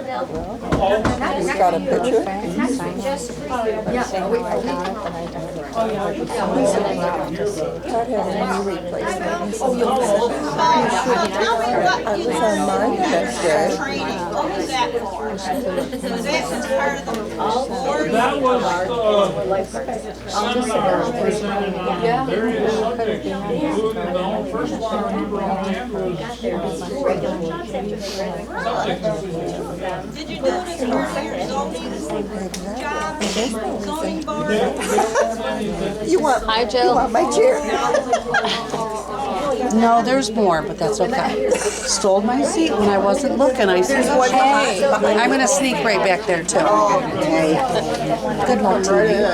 He's got a picture. Not having any replacements. Tell me what I you was on mine yesterday. training. What was that for? Was that part of the board? That was, seminar presenting on various subjects, including the first one I remember offhand was Did you do it as part of your zoning job? Zoning board? You want, Hi, you Jill. want my chair? No, there's more, but that's okay. Stole my seat when I wasn't looking. I said, hey, I'm going to sneak right back there, too. Good luck to you.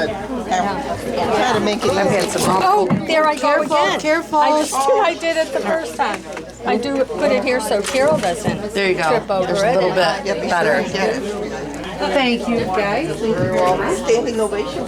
Try to make it I've had some Oh, there I go again. Careful. I did it the first time. I do put it here so Carol doesn't There you go. trip over There's a it. little bit better. Thank you, guys. standing ovation.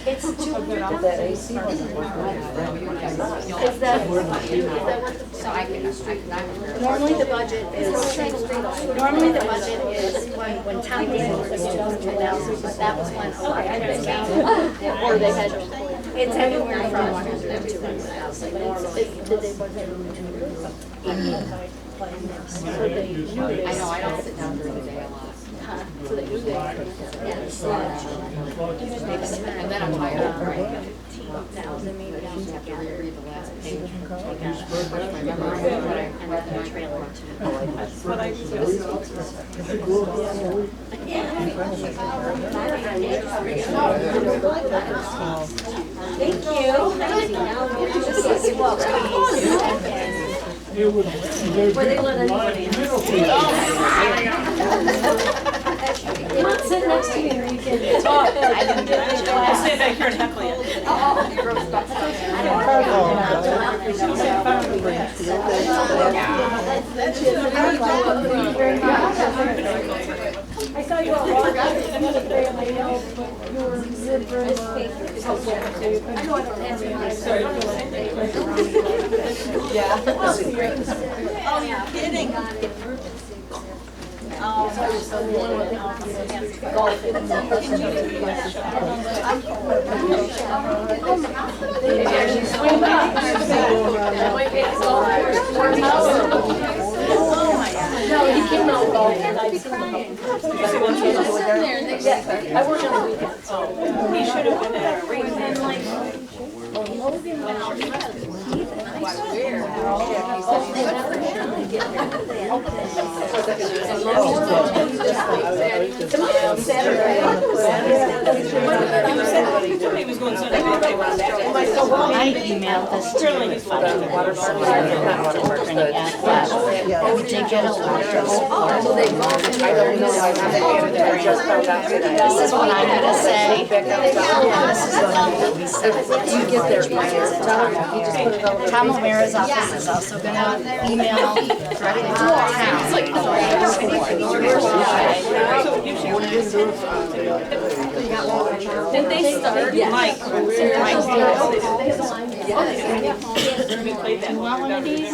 It's too good. That AC wasn't working. Is that what normally the budget is when town meeting was 200,000, but that was when electric came. Or they had, it's anywhere from 100 to 200,000. Did they budget? I know, I don't sit down during the day a lot. So they usually, yes. And then I'm tired, right? 15,000 maybe. I have to reread the last page. Refresh my memory of what I read in the trailer. it would, there'd be live middle You want to sit next to me or you can talk. I'll stay back here and heckle you. I saw you all walk out yesterday and I know you were very Oh, you're kidding. No, he came out golfing and I was crying. Yeah, I work on the weekends. He should have been at a race. He was going Sunday. I emailed this to somebody who not working at, but we did get a lot of support. This is what I'm gonna say. This is what we said. You get there. Tom O'Mara's office is also gonna email directly to the town. Did they start? Yes. Mike. You want one of these?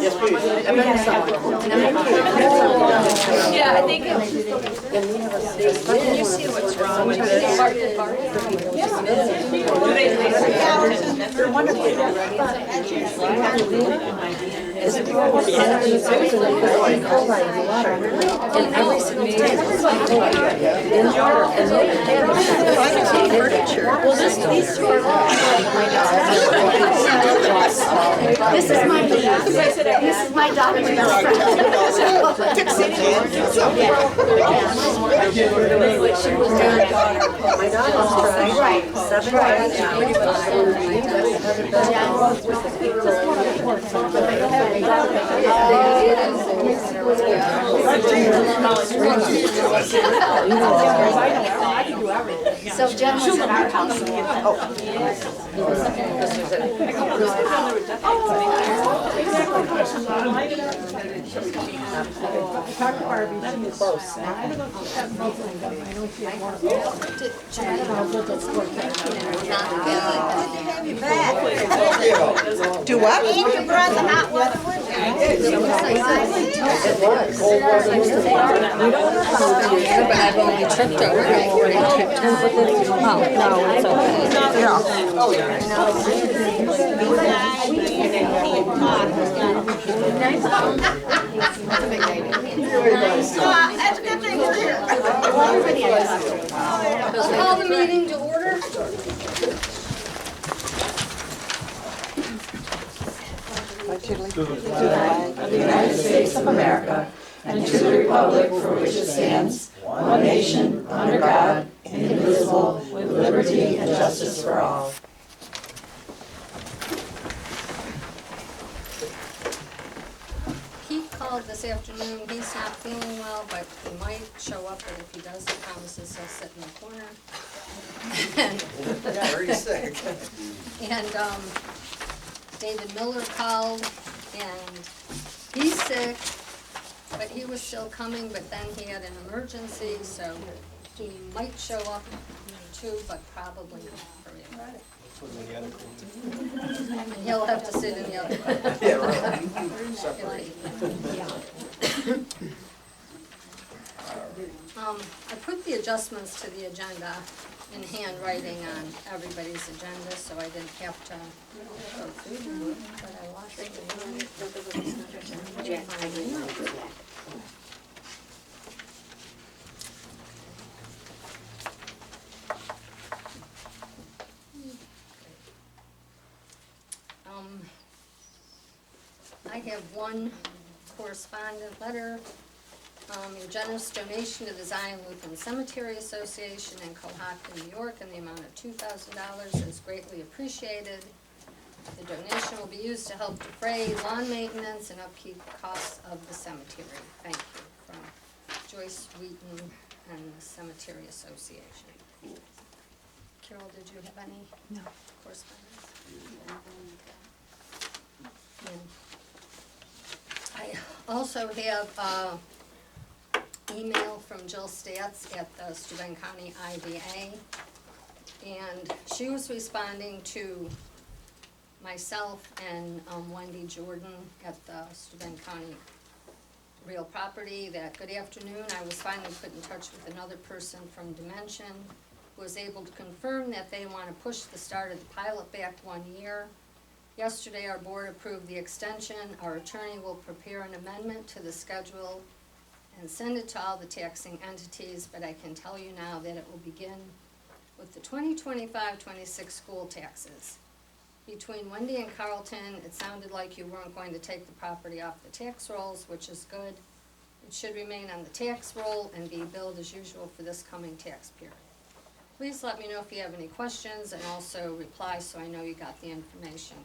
Yeah, I think. Can you see what's wrong with this? They're wonderful. In every furniture. Well, these two are This is my niece. This is my daughter's best My daughter's tried 7 times now. So Jen was at our house. Do what? You brought the hot water with But I've only tripped over it. Oh, no, it's okay. That's a good thing you're here. Call the meeting to order. Pete called this afternoon, he's not feeling well, but he might show up, and if he does, he promises he'll sit in the corner. Very sick. And, David Miller called, and he's sick, but he was still coming, but then he had an emergency, so he might show up too, but probably not for you. And he'll have to sit in the other room. Yeah, right. I put the adjustments to the agenda in handwriting on everybody's agenda, so I didn't have to go through them, but I lost it. I have one correspondent letter. Your generous donation to the Zion Lutheran Cemetery Association in Cohocton, New York, in the amount of $2,000 is greatly appreciated. The donation will be used to help defray lawn maintenance and upkeep costs of the cemetery. Thank you. From Joyce Wheaton and the Cemetery Association. Carol, did you have any correspondence? I also have email from Jill Statz at the Steuben County IVA, and she was responding to myself and Wendy Jordan at the Steuben County Real Property that good afternoon, I was finally put in touch with another person from Dimension who was able to confirm that they want to push the start of the pilot back 1 year. Yesterday, our board approved the extension. Our attorney will prepare an amendment to the schedule and send it to all the taxing entities, but I can tell you now that it will begin with the 2025-26 school taxes. Between Wendy and Carlton, it sounded like you weren't going to take the property off the tax rolls, which is good. It should remain on the tax roll and be billed as usual for this coming tax period. Please let me know if you have any questions and also reply so I know you got the information.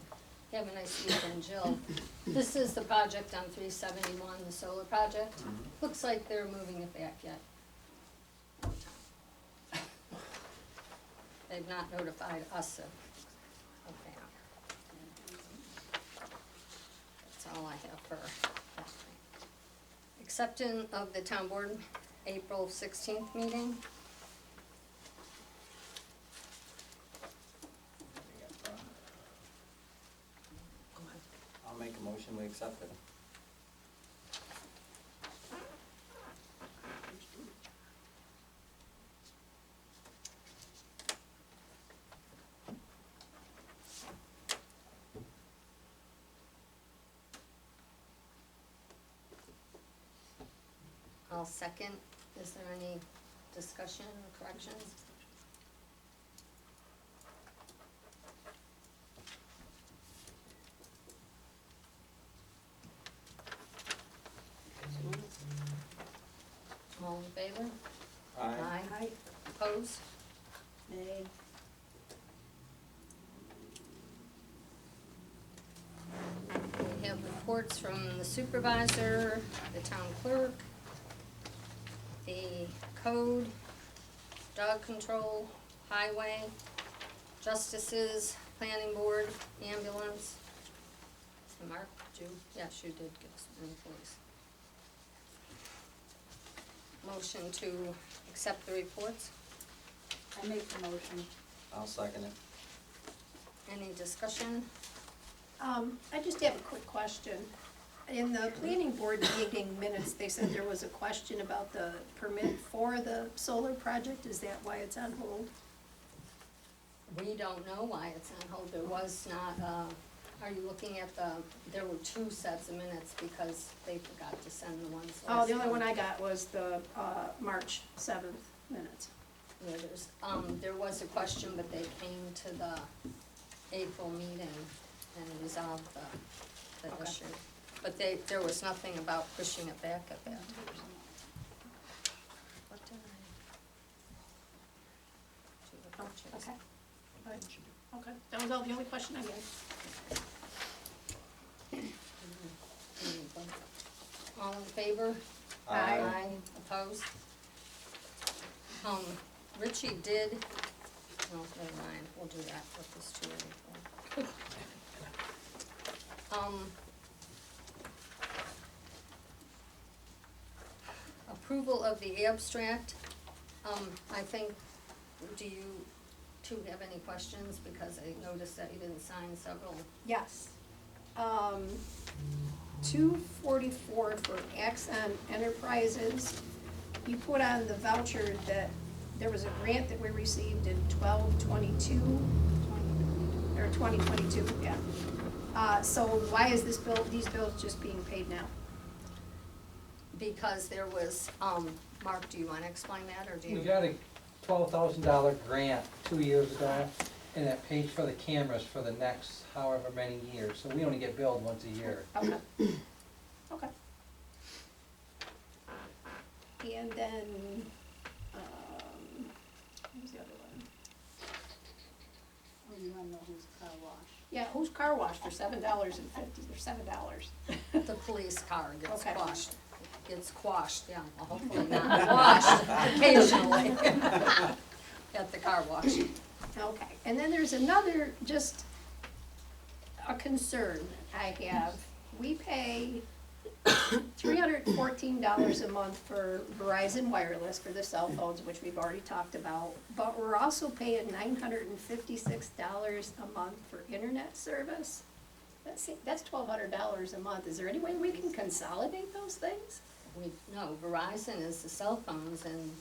Have a nice weekend, Jill. This is the project on 371, the solar project. Looks like they're moving it back yet. They've not notified us of that. That's all I have for that thing. Acceptance of the town board April 16th meeting. I'll make a motion, we accept it. I'll second. Is there any discussion or corrections? All in favor? Aye. Opposed? Nay. reports from the supervisor, the town clerk, the code, dog control, highway, justices, planning board, ambulance. So Mark, did you? Yes, you did give us employees. Motion to accept the reports. I make the motion. I'll second it. Any discussion? I just have a quick question. In the planning board meeting minutes, they said there was a question about the permit for the solar project. Is that why it's on hold? We don't know why it's on hold. There was not, are you looking at there were 2 sets of minutes because they forgot to send the ones last. Oh, the only one I got was the, March 7th minutes. Yeah, there was a question, but they came to the April meeting and resolved the Okay. issue. But there was nothing about pushing it back at that time. What did I? To the purchase. Okay. Okay, that was all, the only question I had. All in favor? Aye. Opposed? Richie did, no, never mind, we'll do that with this 284. Approval of the abstract, I think, do you two have any questions? Because I noticed that you didn't sign several. Yes. 244 for Axon Enterprises. You put on the voucher that there was a grant that we received in 12/22, or 2022, yeah. So why is these bills just being paid now? Because there was, Mark, do you wanna explain that, or do you? We got a $12,000 grant 2 years ago, and that pays for the cameras for the next however many years, so we only get billed once a year. Okay. Okay. And then, what was the other one? Oh, you wanna know who's car wash? Yeah, who's car wash for $7.50, or $7? The police car gets Okay. quashed. Gets quashed, yeah, well, hopefully not washed occasionally at the car wash. Okay, and then there's another, just a concern I have. We pay $314 a month for Verizon Wireless for the cell phones, which we've already talked about, but we're also paying $956 a month for internet service. That's $1,200 a month. Is there any way we can consolidate those things? No, Verizon is the cell phones, and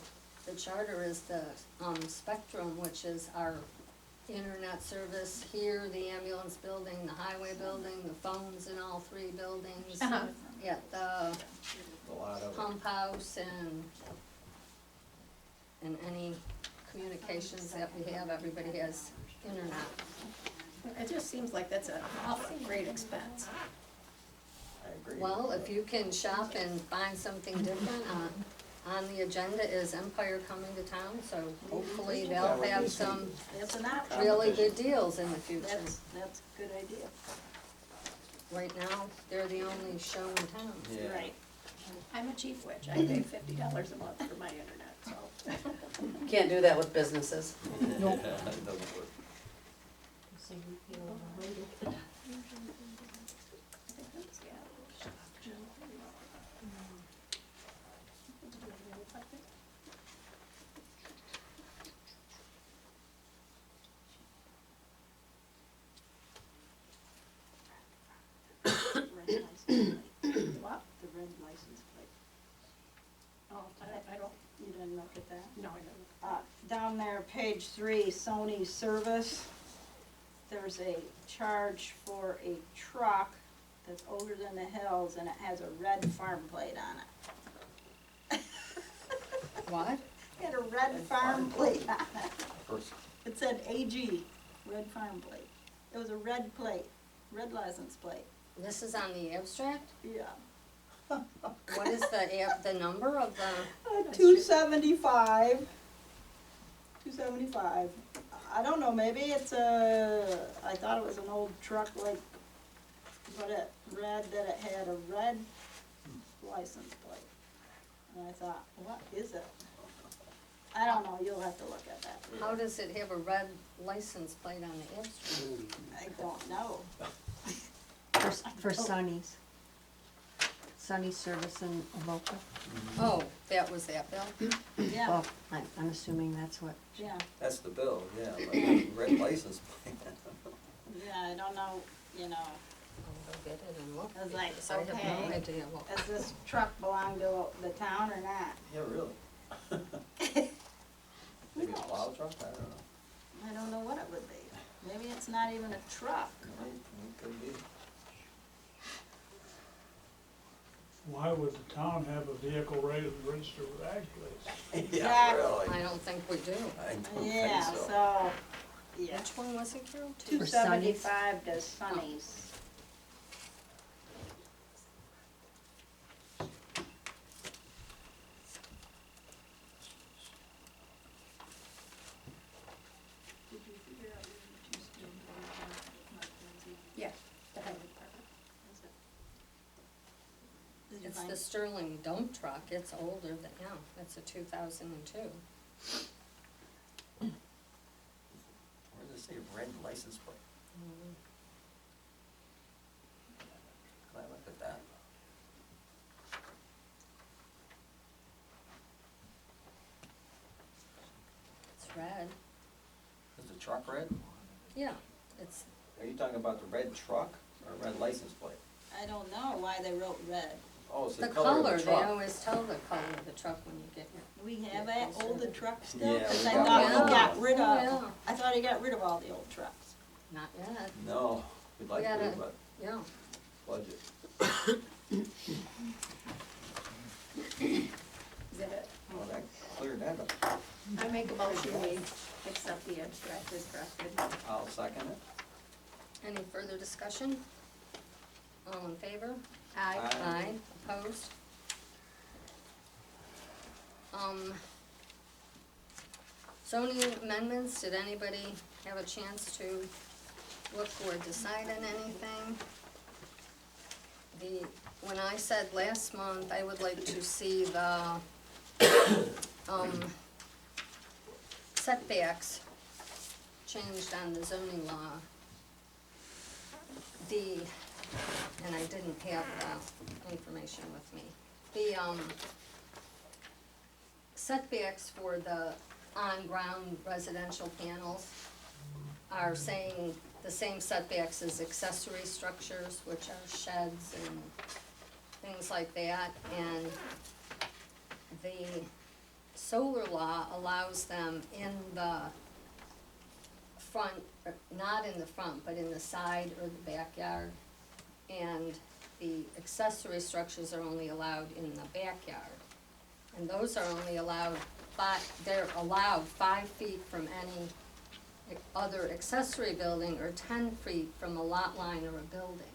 the Charter is the, Spectrum, which is our internet service here, the ambulance building, the highway building, the phones in all 3 buildings. Uh-huh. At the A lot of it. pump house and any communications that we have, everybody has internet. It just seems like that's an awfully great expense. I agree. Well, if you can shop and find something different, on the agenda is Empire coming to town, so hopefully they'll have some That's an option. really good deals in the future. That's a good idea. Right now, they're the only show in town. Yeah. Right. I'm a chief witch. I pay $50 a month for my internet, so. Can't do that with businesses. That doesn't work. What? The red license plate. Oh, I don't, You didn't look at that? no, I don't. Down there, page 3, Sony service, there's a charge for a truck that's older than the hills and it has a red farm plate on it. What? It had a red farm plate on it. First, It said AG, red farm plate. It was a red plate, red license plate, This is on the abstract? yeah. What is the number of the? 275. 275. I don't know, maybe it's I thought it was an old truck like, but read that it had a red license plate. And I thought, what is it? I don't know, you'll have to look at that. How does it have a red license plate on the abstract? I don't know. For Sunny's. Sunny's Service in Avoca. Oh, that was that bill? Yeah, Well, I'm assuming that's what. yeah, That's the bill, yeah, but red license plate. yeah, I don't know, you know, I'll go get it and look. I was like, because I have no okay. idea what. does this truck belong to the town or not? Yeah, really. Who Maybe a knows? plow truck, I don't know. I don't know what it would be. Maybe it's not even a truck. It could be. Why would the town have a vehicle registered with ag place? Yeah, Exactly. really. I don't think we do. I don't Yeah, think so. so, yeah, Which one was it, Carol? 275 to Sunny's. Did you figure out your two student Mark Lindsay? Yeah, the highway department. Is it? Did you It's find the Sterling dump truck, it's older than, yeah, it's a 2002. Where does it say red license plate? Can I look at that? It's red, Is the truck red? yeah, it's, Are you talking about the red truck or red license plate? I don't know why they wrote red. Oh, it's the the color color, of the they truck. always tell the color of the truck when you get here. We have that older truck still? Yeah, 'Cause we I got thought one. he got rid Oh, of, yeah. I thought he got rid of all the old trucks. Not yet, No, we'd like Yeah, to, that- but yeah. budget. Is that it? Well, that cleared that up. I make a motion, we accept the abstract as corrected. I'll second it. Any further discussion? All in favor? Aye. Aye, opposed? Zoning amendments, did anybody have a chance to look or decide on anything? When I said last month, I would like to see the, setbacks changed on the zoning law. And I didn't have the information with me. The, setbacks for the on-ground residential panels are saying the same setbacks as accessory structures, which are sheds and things like that, and the solar law allows them in the front, not in the front, but in the side or the backyard, and the accessory structures are only allowed in the backyard. And those are only allowed they're allowed 5 feet from any other accessory building or 10 feet from a lot line or a building.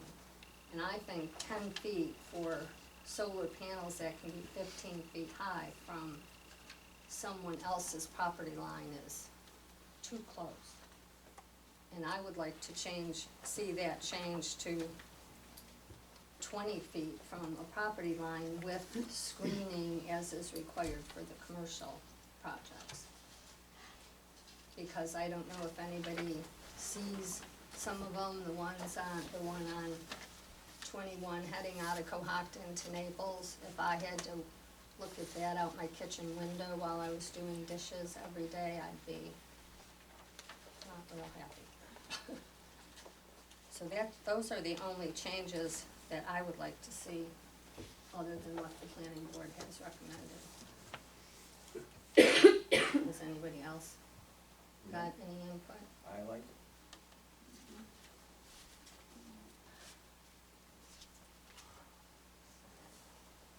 And I think 10 feet for solar panels that can be 15 feet high from someone else's property line is too close. And I would like to see that change to 20 feet from a property line with screening as is required for the commercial projects. Because I don't know if anybody sees some of them, the one on 21 heading out of Cohocton to Naples. If I had to look at that out my kitchen window while I was doing dishes every day, I'd be not real happy. So those are the only changes that I would like to see, other than what the planning board has recommended. Does anybody else got any input? I like it.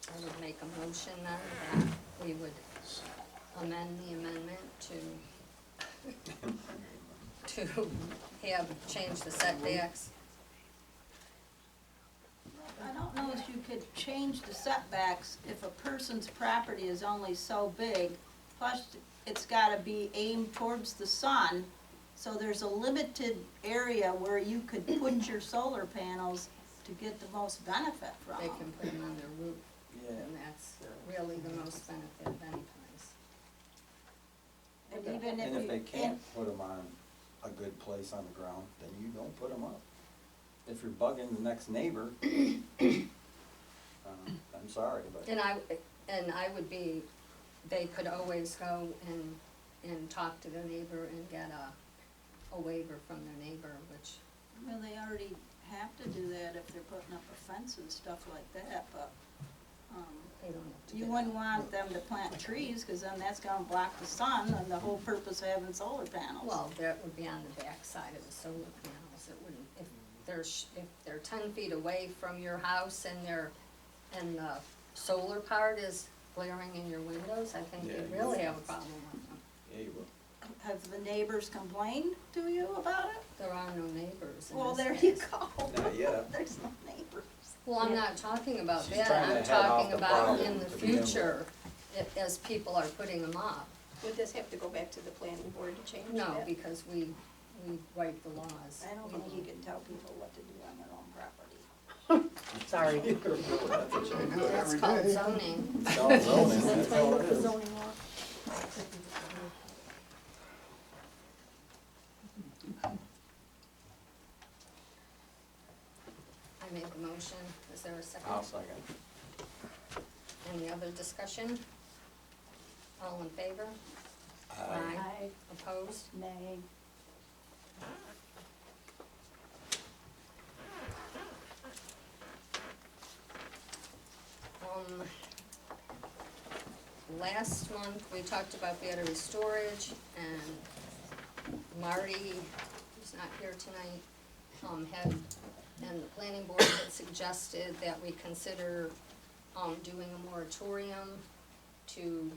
I would make a motion then that we would amend the amendment to change the setbacks. I don't know if you could change the setbacks if a person's property is only so big, plus it's gotta be aimed towards the sun, so there's a limited area where you could put your solar panels, to get the most benefit from They them. can put them on their roof, Yeah. and that's really the most benefit of any place. And even And if if they you, can't put them on a good place on the ground, then you don't put them up. If you're bugging the next neighbor, I'm sorry, but. And I would be, they could always go and talk to their neighbor and get a waiver from their neighbor, which, well, they already have to do that if they're putting up a fence and stuff like that, but, they don't have to you get wouldn't a- want them to plant trees, cause then that's gonna block the sun and the whole purpose of having solar panels. Well, that would be on the back side of the solar panels, it wouldn't, if they're 10 feet away from your house and the solar part is glaring in your windows, I think Yeah, you'd you really would. have a problem with them. Yeah, you will. Have the neighbors complained to you about it? There are no neighbors in Well, this there you case. go. Not yet. There's no neighbors. Well, I'm not talking about She's that, trying to I'm head off talking the about problem in the to begin with. future, as people are putting them up. Would this have to go back to the planning board to change that? No, because we write the laws. I don't We think you don't. can tell people what to do on their own property. Sorry. That's a change. That's called zoning. It's all zoning, that's all it is. Zoning law. I made the motion, is there a second? I'll second. Any other discussion? All in favor? Aye. Opposed? Nay. Last month, we talked about battery storage, and Marty, who's not here tonight, and the planning board had suggested that we consider, doing a moratorium to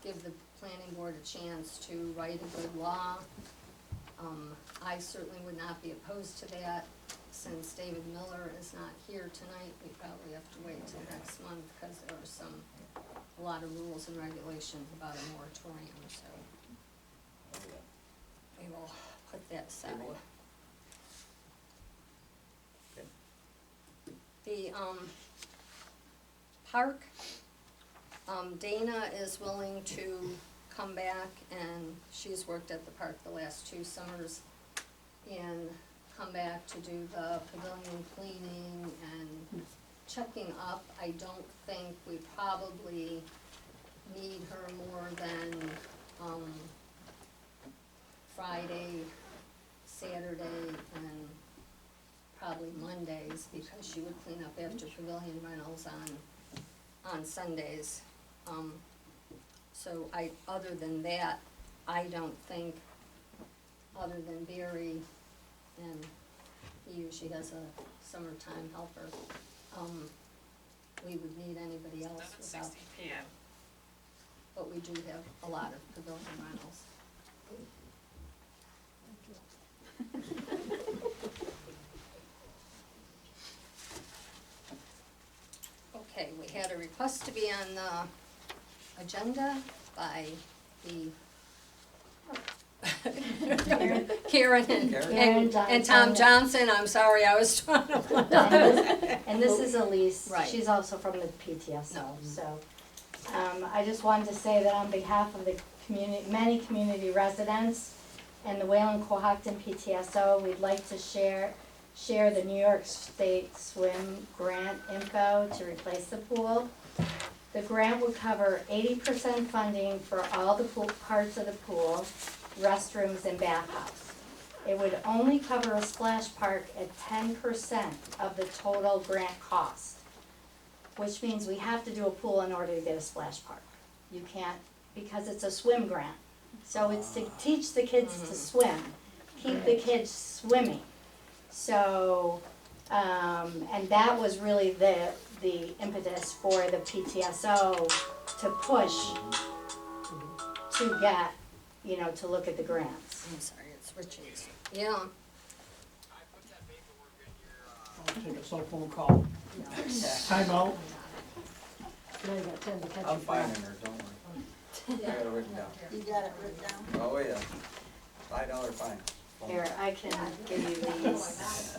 give the planning board a chance to write a good law. I certainly would not be opposed to that. Since David Miller is not here tonight, we probably have to wait till next month, because there are a lot of rules and regulations about a moratorium, so Oh, yeah. we will put that aside. Okay. The, park, Dana is willing to come back, and she's worked at the park the last 2 summers, and come back to do the pavilion cleaning and checking up. I don't think we probably need her more than, Friday, Saturday, and probably Mondays, because she would clean up after pavilion rentals on Sundays. So other than that, I don't think, other than Barry, and he usually has a summertime helper, we would need anybody else without. But we do have a lot of pavilion rentals. Okay, we had a request to be on the agenda by the Karen and Tom Johnson, I'm sorry, I was trying to. And this is Elise, Right. she's also from the PTSO, No. so. I just wanted to say that on behalf of the many community residents and the Wayland Cohocton PTSO, we'd like to share the New York State Swim grant info to replace the pool. The grant would cover 80% funding for all the pool, parts of the pool, restrooms and bathhouse. It would only cover a splash park at 10% of the total grant cost, which means we have to do a pool in order to get a splash park. You can't, because it's a swim grant. So it's to teach the kids to swim, keep the kids swimming. So, and that was really the impetus for the PTSO to push to get, to look at the grants. I'm sorry, it's Richard's. Yeah. I'll take a cell phone call. Time out. I'm finding her, don't worry. I got it written down. You got it written down? Oh, yeah. $5 fine. Here, I can give you these.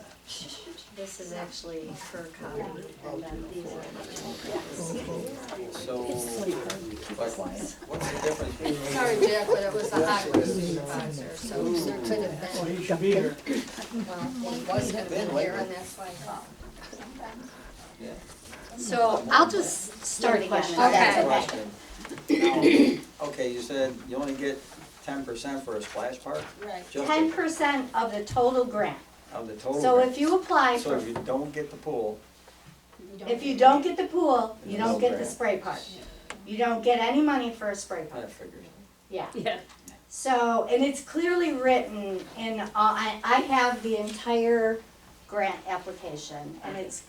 This is actually her copy, and then these are. So, what's the difference between? Sorry, Jack, but it was the highway supervisor, so there could have been, He should be here. well, he was gonna be here, and that's why I called. Yeah. So I'll just start again. if Okay. that's Question. Okay, you said you only get 10% for a splash park? Right. Just 10% of the total grant. of the total? So grant. if you apply So for, if you don't get the pool, if you don't get the pool, you No don't get the grant. spray part. You don't get any money for a spray part. that figures. Yeah. Yeah. So, and it's clearly written in, I have the entire grant application, and it's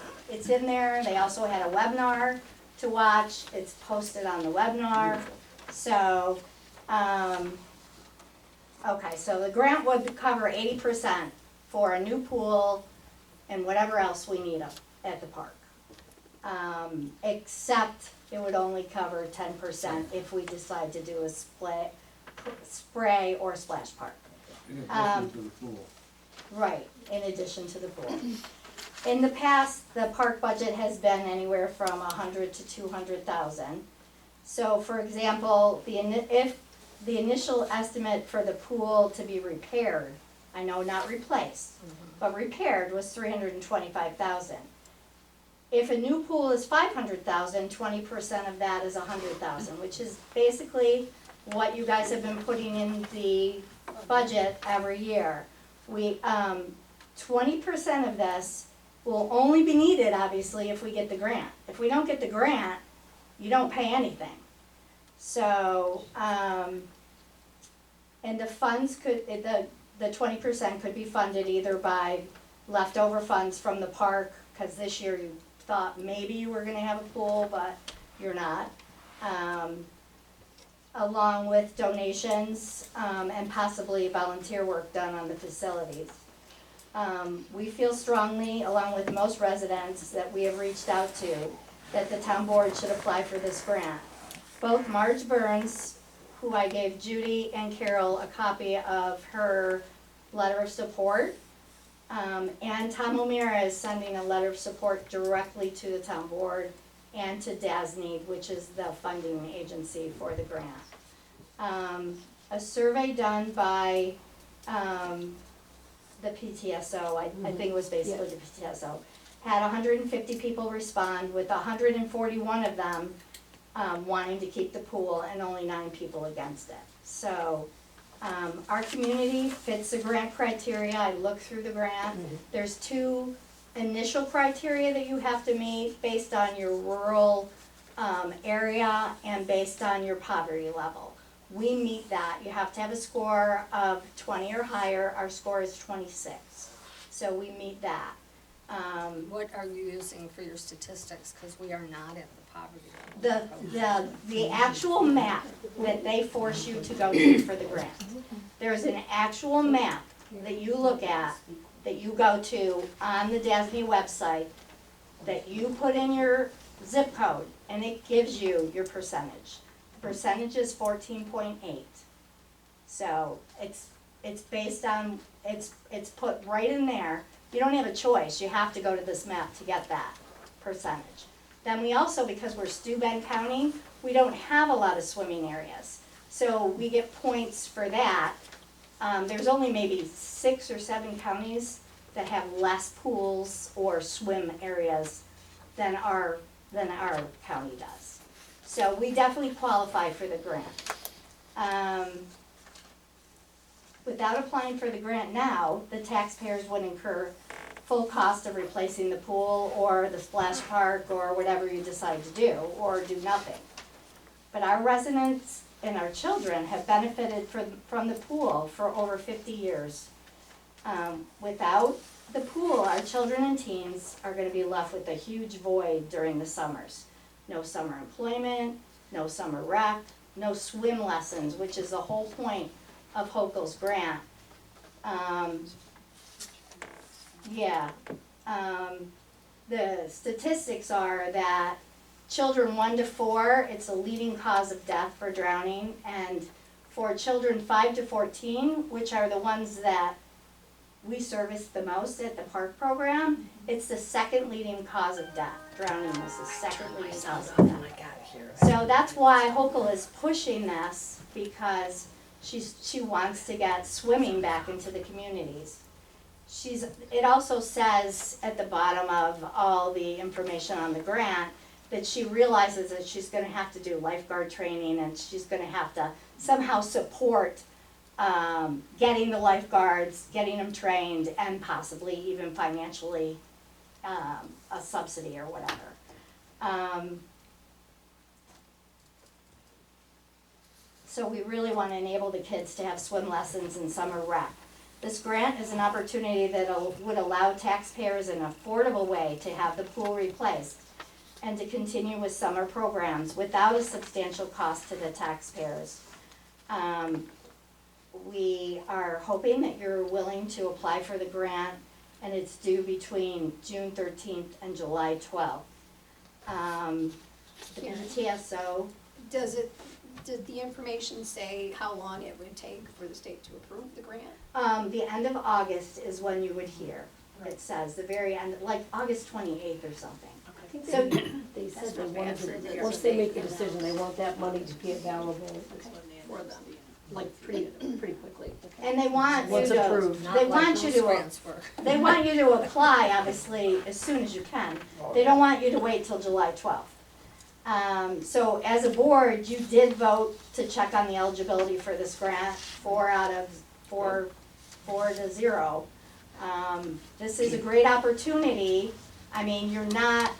in there. They also had a webinar to watch. It's posted on the webinar. So, okay, so the grant would cover 80% for a new pool and whatever else we need up at the park. Except it would only cover 10% if we decide to do a spray or splash park. Right, in addition to the pool. In the past, the park budget has been anywhere from 100 to 200,000. So for example, if the initial estimate for the pool to be repaired, I know not replaced, but repaired was 325,000. If a new pool is 500,000, 20% of that is 100,000, which is basically what you guys have been putting in the budget every year. 20% of this will only be needed, obviously, if we get the grant. If we don't get the grant, you don't pay anything. So, and the funds could, the 20% could be funded either by leftover funds from the park, because this year you thought maybe you were gonna have a pool, but you're not. Along with donations, and possibly volunteer work done on the facilities. We feel strongly, along with most residents that we have reached out to, that the town board should apply for this grant. Both Marge Burns, who I gave Judy and Carol a copy of her letter of support, and Tom O'Meara is sending a letter of support directly to the town board and to DASNY, which is the funding agency for the grant. A survey done by the PTSO, I think it was basically the PTSO, had 150 people respond, with 141 of them wanting to keep the pool and only 9 people against it. So our community fits the grant criteria. I looked through the grant. There's 2 initial criteria that you have to meet based on your rural area and based on your poverty level. We meet that. You have to have a score of 20 or higher. Our score is 26. So we meet that. What are you using for your statistics, because we are not at the poverty level? The actual map that they force you to go to for the grant. There's an actual map that you look at, that you go to on the DASNY website, that you put in your zip code, and it gives you your percentage. The percentage is 14.8. So it's based on, it's put right in there. You don't have a choice, you have to go to this map to get that percentage. Then we also, because we're Steuben County, we don't have a lot of swimming areas. So we get points for that. There's only maybe 6 or 7 counties that have less pools or swim areas than our county does. So we definitely qualify for the grant. Without applying for the grant now, the taxpayers would incur full cost of replacing the pool or the splash park or whatever you decide to do, or do nothing. But our residents and our children have benefited from the pool for over 50 years. Without the pool, our children and teens are gonna be left with a huge void during the summers. No summer employment, no summer rec, no swim lessons, which is the whole point of Hochul's grant. The statistics are that children 1 to 4, it's a leading cause of death for drowning, and for children 5 to 14, which are the ones that we service the most at the park program, it's the second leading cause of death. Drowning is the second leading cause of death. So that's why Hochul is pushing this, because she wants to get swimming back into the communities. It also says at the bottom of all the information on the grant that she realizes that she's gonna have to do lifeguard training, and she's gonna have to somehow support getting the lifeguards, getting them trained, and possibly even financially a subsidy or whatever. So we really want to enable the kids to have swim lessons and summer rec. This grant is an opportunity that would allow taxpayers an affordable way to have the pool replaced and to continue with summer programs without a substantial cost to the taxpayers. We are hoping that you're willing to apply for the grant, and it's due between June 13th and July 12th. The PTSO, Did the information say how long it would take for the state to approve the grant? the end of August is when you would hear. It says the very end, like August 28th or something. I think So they said they wanted to, once they make the decision, they want that money to be available for them, like pretty quickly. And they want you Once to, approved. they want you to, they want you to apply, obviously, as soon as you can. They don't want you to wait till July 12th. So as a board, you did vote to check on the eligibility for this grant, 4 to 0. This is a great opportunity. I mean,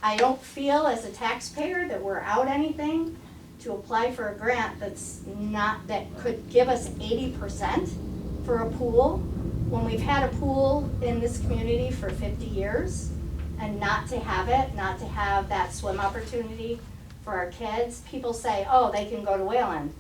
I don't feel as a taxpayer that we're out anything to apply for a grant that could give us 80% for a pool, when we've had a pool in this community for 50 years, and not to have that swim opportunity for our kids. People say, oh, they can go to Wayland.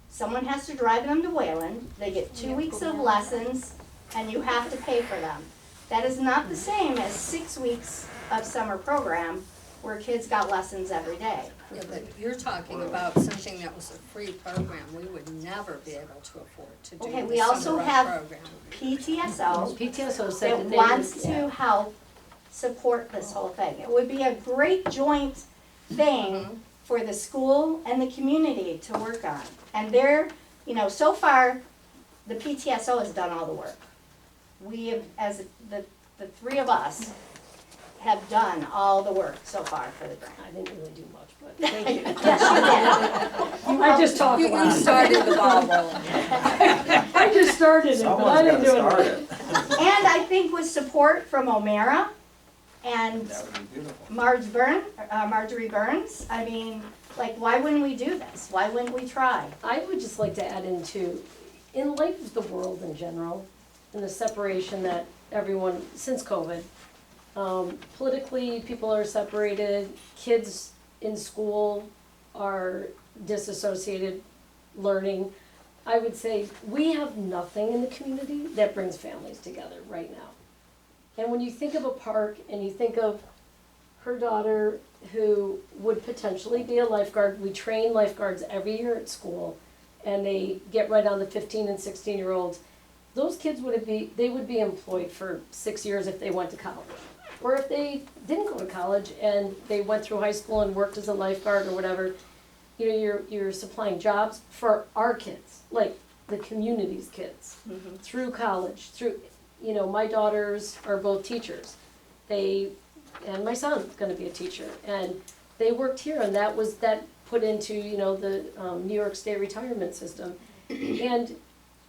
Someone has to drive them to Wayland, they get 2 weeks of lessons, and you have to pay for them. That is not the same as 6 weeks of summer program where kids got lessons every day. Yeah, but you're talking about something that was a free program, we would never be able to afford to do Okay, the we also summer have program. PTSO PTSO said that that they wants would, to help support this whole thing. It would be a great joint thing for the school and the community to work on. And so far, the PTSO has done all the work. We have, as the three of us, have done all the work so far for the grant. I didn't really do much, but thank you. Yes, you did. I just talked a You lot. started the ball rolling. I just started it, but I Someone's didn't do gotta it. start it. And I think with support from O'Mara and That would be beautiful. Marjorie Burns, I mean, like, why wouldn't we do this? Why wouldn't we try? I would just like to add in light of the world in general, and the separation that everyone, since COVID, politically, people are separated, kids in school are disassociated learning. I would say we have nothing in the community that brings families together right now. And when you think of a park and you think of her daughter who would potentially be a lifeguard, we train lifeguards every year at school, and they get right on the 15 and 16-year-olds. Those kids would be employed for 6 years if they went to college. Or if they didn't go to college and they went through high school and worked as a lifeguard or whatever, you're supplying jobs for our kids, like the community's kids, through college, my daughters are both teachers. And my son's gonna be a teacher, and they worked here, and that put into, the New York State retirement system. And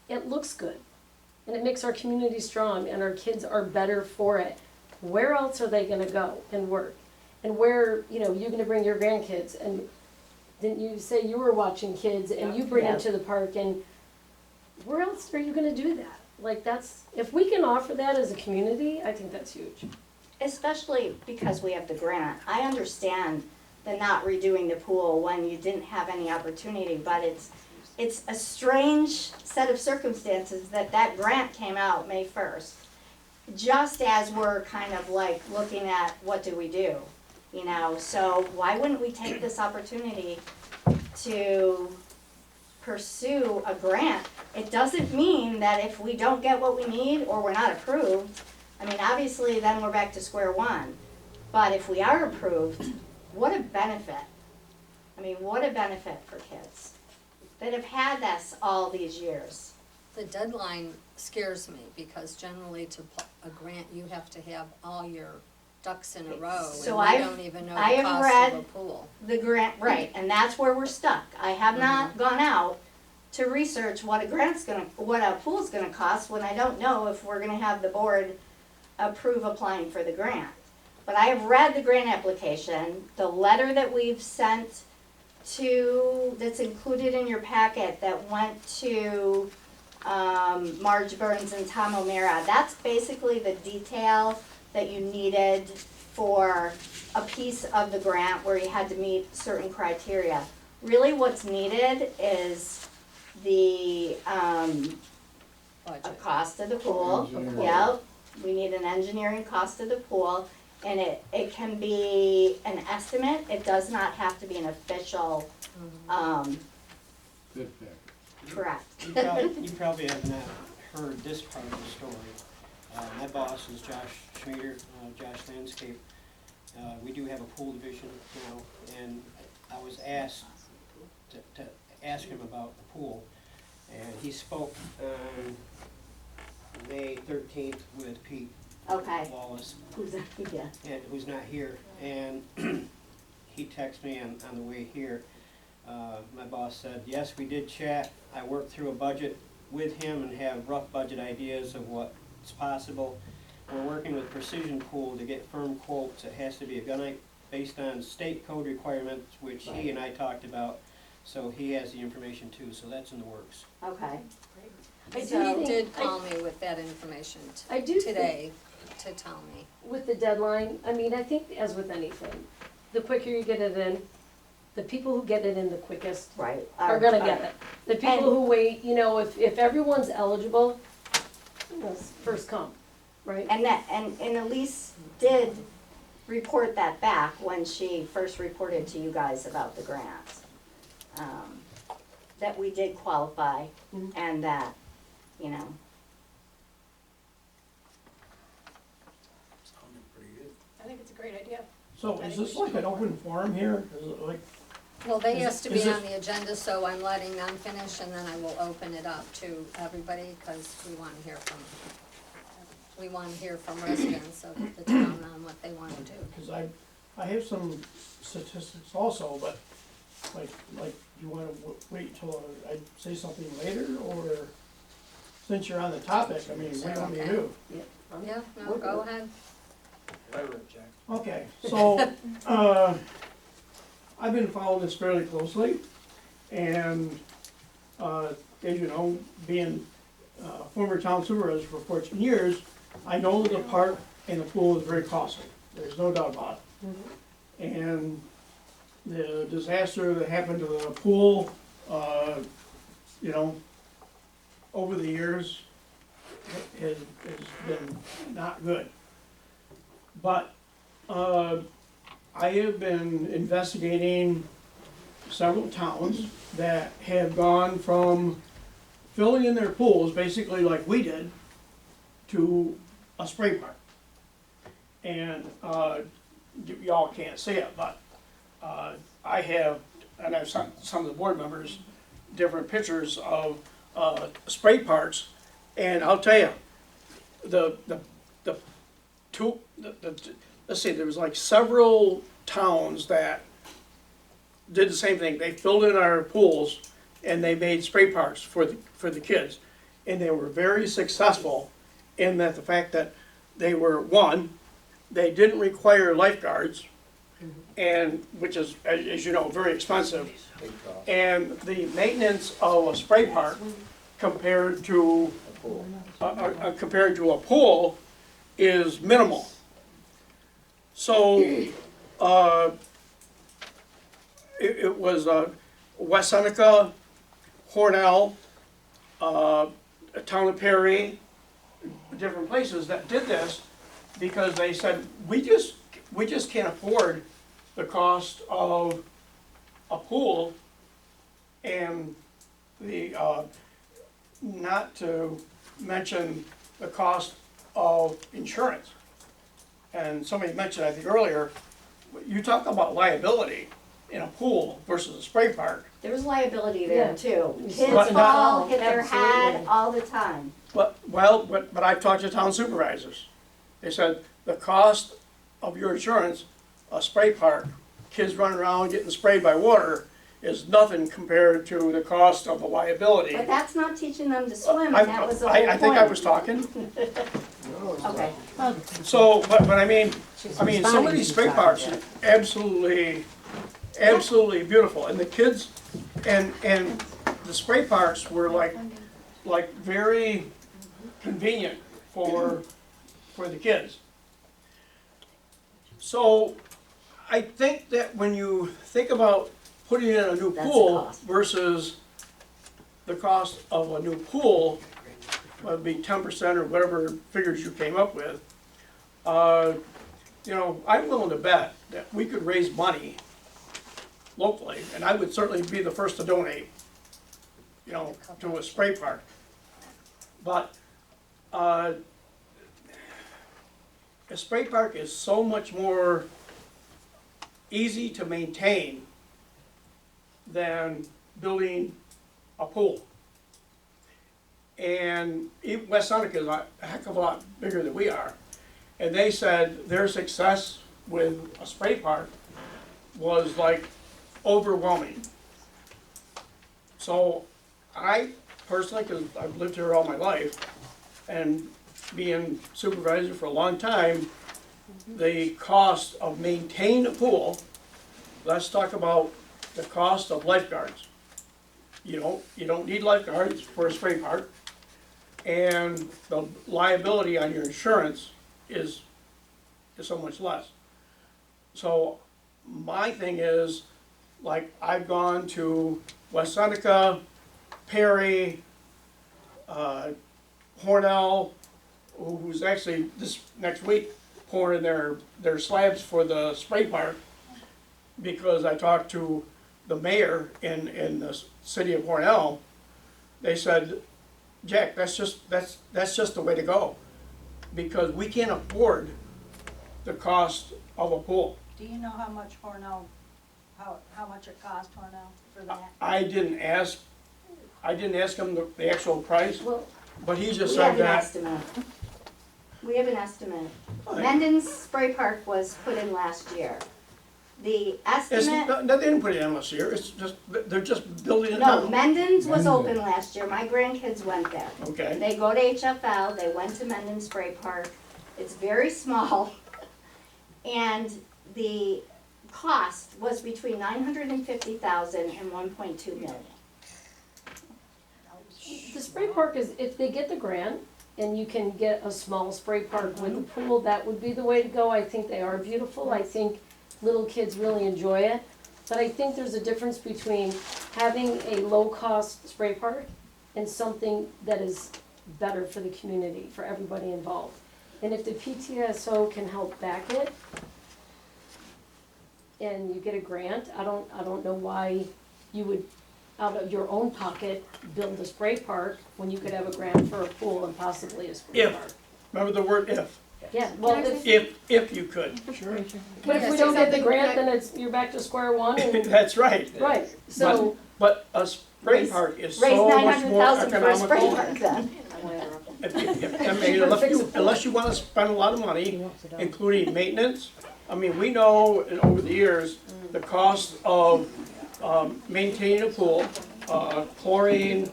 it looks good, and it makes our community strong, and our kids are better for it. Where else are they gonna go and work? And where, you're gonna bring your grandkids, and didn't you say you were watching kids, and you bring them to the park, and where else are you gonna do that? Like, if we can offer that as a community, I think that's huge. Especially because we have the grant. I understand the not redoing the pool when you didn't have any opportunity, but it's a strange set of circumstances that grant came out May 1st, just as we're kind of like looking at what do we do, so why wouldn't we take this opportunity to pursue a grant It doesn't mean that if we don't get what we need or we're not approved, I mean, obviously then we're back to square one. But if we are approved, what a benefit. I mean, what a benefit for kids that have had this all these years. The deadline scares me because generally to a grant, you have to have all your ducks in a row So and we I've- don't even know I the have cost read of a pool. The grant, right, and that's where we're stuck. I have not gone out to research what a pool's gonna cost when I don't know if we're gonna have the board approve applying for the grant. But I have read the grant application, the letter that we've sent that's included in your packet that went to, Marge Burns and Tom O'Mara. That's basically the detail that you needed for a piece of the grant where you had to meet certain criteria. Really what's needed is the, Budget. cost of the pool, yep. We need an engineering cost of the pool, and it can be an estimate, it does not have to be an official, Good fact. correct. You probably have not heard this part of the story. My boss is Josh Schmader, Josh Landscape. We do have a pool division now, and I was asked to ask him about the pool. And he spoke on May 13th with Pete Okay. Wallace, Yeah. who's not here. And he texted me on the way here. My boss said, yes, we did chat. I worked through a budget with him and have rough budget ideas of what's possible. We're working with Precision Pool to get firm quotes. It has to be a gunite based on state code requirements, which he and I talked about. So he has the information too, so that's in the works. Okay. I do So think- did call me with that information I do think- today to tell me. With the deadline, I mean, I think as with anything, the quicker you get it in, the people who get it in the quickest Right. are gonna get it. The people who wait, you know, if everyone's eligible, it's first come, right? And Elise did report that back when she first reported to you guys about the grant. That we did qualify and that, you know, Sounded pretty good. I think it's a great idea. So is this like an open forum here? Is it like, Well, they Is has it- to be is it- on the agenda, so I'm letting them finish and then I will open it up to everybody because we want to hear from residents of the town on what they want to do. because I have some statistics also, but like, you wanna wait till I say something later, or since you're on the topic, I mean, what do you want me to do? Yeah, no, go ahead. Jack. Okay, so, I've been following this fairly closely, and, as you know, being, former town supervisor for 14 years, I know the park and the pool is very costly, there's no doubt about it. And the disaster that happened to the pool, you know, over the years, has been not good. But, I have been investigating several towns that have gone from filling in their pools, basically like we did, to a spray park. And, y'all can't see it, but, I have, and I've sent some of the board members different pictures of, spray parks, and I'll tell you, let's see, there was like several towns that did the same thing. They filled in our pools and they made spray parks for the kids. And they were very successful in that the fact that they were, one, they didn't require lifeguards, and, which is, as you know, very expensive. Big cost. And the maintenance of a spray park compared to a pool is minimal. So, it was, West Seneca, Hornell, Town of Perry, different places that did this because they said, we just can't afford the cost of a pool and the, not to mention the cost of insurance. And somebody mentioned, I think earlier, you talk about liability in a pool versus a spray park. There's liability there Yeah. too. But Kids not- fall, hit their head Absolutely. all the time. But I've talked to town supervisors. They said the cost of your insurance, a spray park, kids running around getting sprayed by water, is nothing compared to the cost of the liability. But that's not teaching them to swim, I and that was the whole point. I think I was talking. Okay. So, but I mean, some of these spray parks are absolutely beautiful, and the kids, and the spray parks were like very convenient for the kids. So, I think that when you think about putting in a new That's the pool cost. versus the cost of a new pool, would be 10% or whatever figures you came up with. You know, I'm willing to bet that we could raise money locally, and I would certainly be the first to donate, you know, to a spray park. But, a spray park is so much more easy to maintain than building a pool. And West Seneca is a heck of a lot bigger than we are. And they said their success with a spray park was like overwhelming. So I personally, because I've lived here all my life, and being supervisor for a long time, the cost of maintaining a pool, let's talk about the cost of lifeguards. You don't need lifeguards for a spray park, and the liability on your insurance is so much less. So my thing is, like, I've gone to West Seneca, Perry, Hornell, who's actually this next week pouring their slabs for the spray park, because I talked to the mayor in the city of Hornell. They said, Jack, that's just the way to go, because we can't afford the cost of a pool. Do you know how much Hornell, how much it cost Hornell for that? I didn't ask him the actual price, Well, but he just we said have an that. estimate. We have an estimate. Right. Mendon's spray park was put in last year. The It's, estimate, they didn't put it in last year, it's just, they're just building it no, now. Mendon's was open last year. My grandkids went there. Okay, They go to HFL, they went to Mendon Spray Park. It's very small. And the cost was between $950,000 and $1.2 million. The spray park is, if they get the grant and you can get a small spray park with a pool, that would be the way to go. I think they are beautiful. I think little kids really enjoy it. But I think there's a difference between having a low-cost spray park and something that is better for the community, for everybody involved. And if the PTSO can help back it, and you get a grant, I don't know why you would, out of your own pocket, build a spray park when you could have a grant for a pool and possibly a spray If. park. remember the word if, Yeah, well, if you could. but if we don't get the grant, then you're back to square one and, That's right. right, so, But a spray park is Raise so much more $900,000 for a spray economical. park then. I mean, unless you wanna spend a lot of money, including maintenance. I mean, we know over the years, the cost of maintaining a pool, chlorine,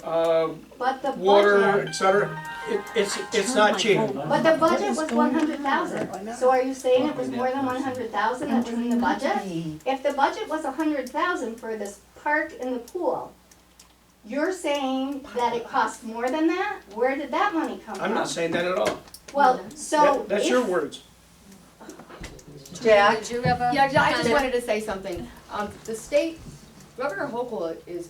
But the water, budget, et cetera, it's not cheap. but the budget was 100,000. So are you saying it was more than 100,000 that was in the budget? If the budget was 100,000 for this park and the pool, you're saying that it cost more than that? Where did that money come from? I'm not saying that at all. Well, so That's your if, words. Jack? Did you have a? Yeah, I just comment? wanted to say something. The state, Governor Hochul is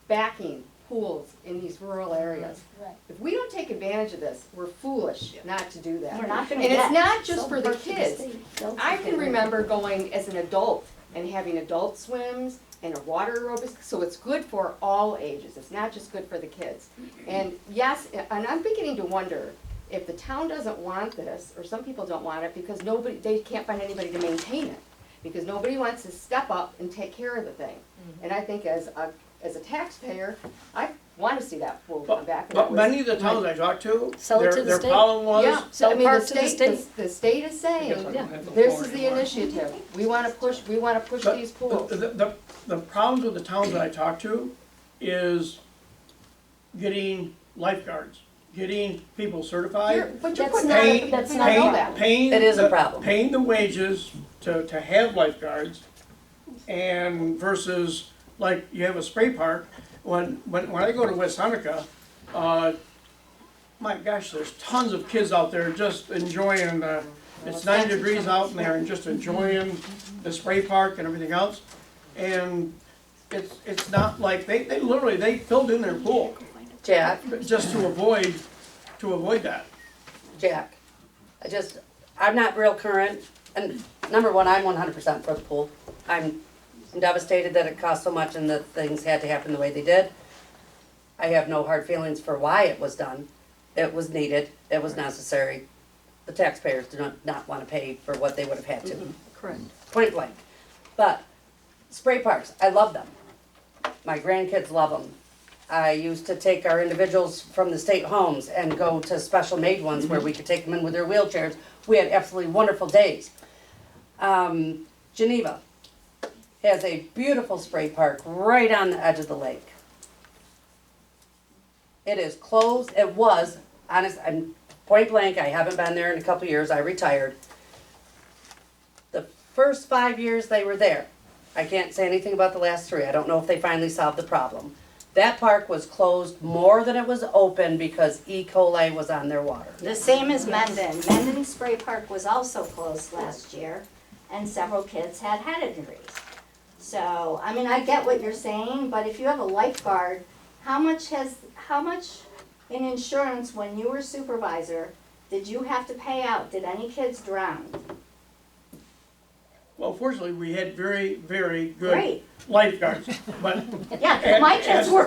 backing pools in these rural areas. Right. If we don't take advantage of this, we're foolish not to do that. we're not gonna And get. it's not just some for the parts of kids. state. They'll I take can it. remember going as an adult and having adult swims and a water aerobics, so it's good for all ages, it's not just good for the kids. And yes, and I'm beginning to wonder if the town doesn't want this, or some people don't want it, because they can't find anybody to maintain it, because nobody wants to step up and take care of the thing. And I think as a taxpayer, I want to see that pool come back. But many of the towns I talked to, Sell it to the their state. problem was, Yeah, Sell I mean, part to the state. the state is saying, I don't have the this floor is the anymore. initiative, we wanna push But these pools. The problems with the towns that I talked to is getting lifeguards, getting people certified, But you're That's putting not- paying, that's not all that. paying. It is a the- problem. Paying the wages to have lifeguards, and versus, like, you have a spray park, when I go to West Seneca, my gosh, there's tons of kids out there just enjoying, it's 90 degrees out in there and just enjoying the spray park and everything else. And it's not like, they literally, they filled in their pool, Jack, just to avoid that. Jack, I'm not real current, and number one, I'm 100% for the pool. I'm devastated that it cost so much and that things had to happen the way they did. I have no hard feelings for why it was done. It was needed, it was necessary. The taxpayers do not want to pay for what they would have had to. Correct. Point blank. But spray parks, I love them. My grandkids love them. I used to take our individuals from the state homes and go to special made ones where we could take them in with their wheelchairs. We had absolutely wonderful days. Geneva has a beautiful spray park right on the edge of the lake. It is closed, it was, honest, I'm point blank, I haven't been there in a couple of years, I retired. The first 5 years they were there. I can't say anything about the last 3, I don't know if they finally solved the problem. That park was closed more than it was open because E. coli was on their water. The same as Mendon. Mendon Spray Park was also closed last year, and several kids had head injuries. So, I mean, I get what you're saying, but if you have a lifeguard, how much in insurance when you were supervisor did you have to pay out? Did any kids drown? Well, fortunately, we had very, very good Great. lifeguards, but. Yeah, my kids were.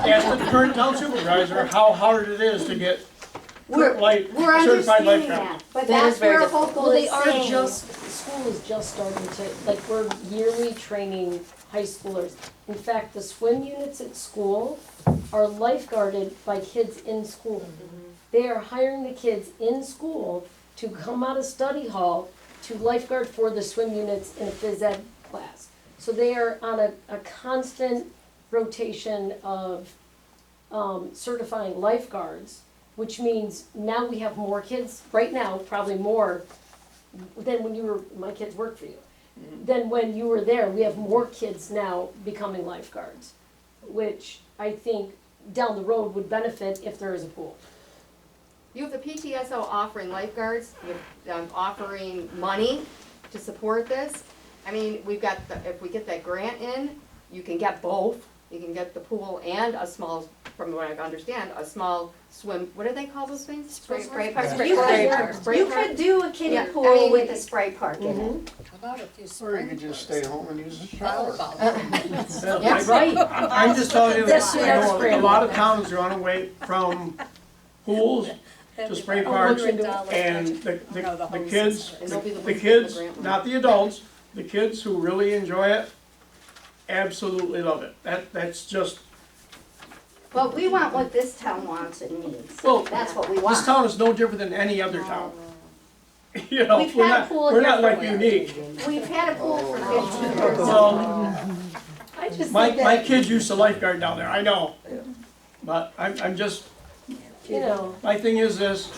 Ask the current town supervisor how hard it is to get We're certified understanding lifeguards. that, but That is that's where very difficult. Hochul Well, they is are saying. just, school is just starting to, like, we're yearly training high schoolers. In fact, the swim units at school are lifeguarded by kids in school. They are hiring the kids in school to come out of study hall to lifeguard for the swim units in a phys ed class. So they are on a constant rotation of certifying lifeguards, which means now we have more kids, right now, probably more than when you were, my kids work for you. Than when you were there, we have more kids now becoming lifeguards, which I think down the road would benefit if there is a pool. You have the PTSO offering lifeguards, with offering money to support this. I mean, we've got, if we get that grant in, you can get both. You can get the pool and a small, from what I understand, a small swim, what do they call those things? Spray park. Spray You park. could, Spray you park. could do a kiddie Yeah, I pool mean- with a spray park in it. How about if you Or you spring could just stay home and use the shower. volleyball? That's right. I'm just telling you, That's the I next know a grade. lot of towns are on the way from pools to spray parks, and the kids, And they'll be the the ones kids, with the grant money. not the adults, the kids who really enjoy it, absolutely love it. That's just, But we want what this town wants and needs. well, That's what we this want. town is no different than any other town. You know, We've we're had a not, pool we're not like here unique. We've had a pool for 15 years. Well, I just my think that- kids used to lifeguard down there, I know. But I'm just, You know, my thing is this,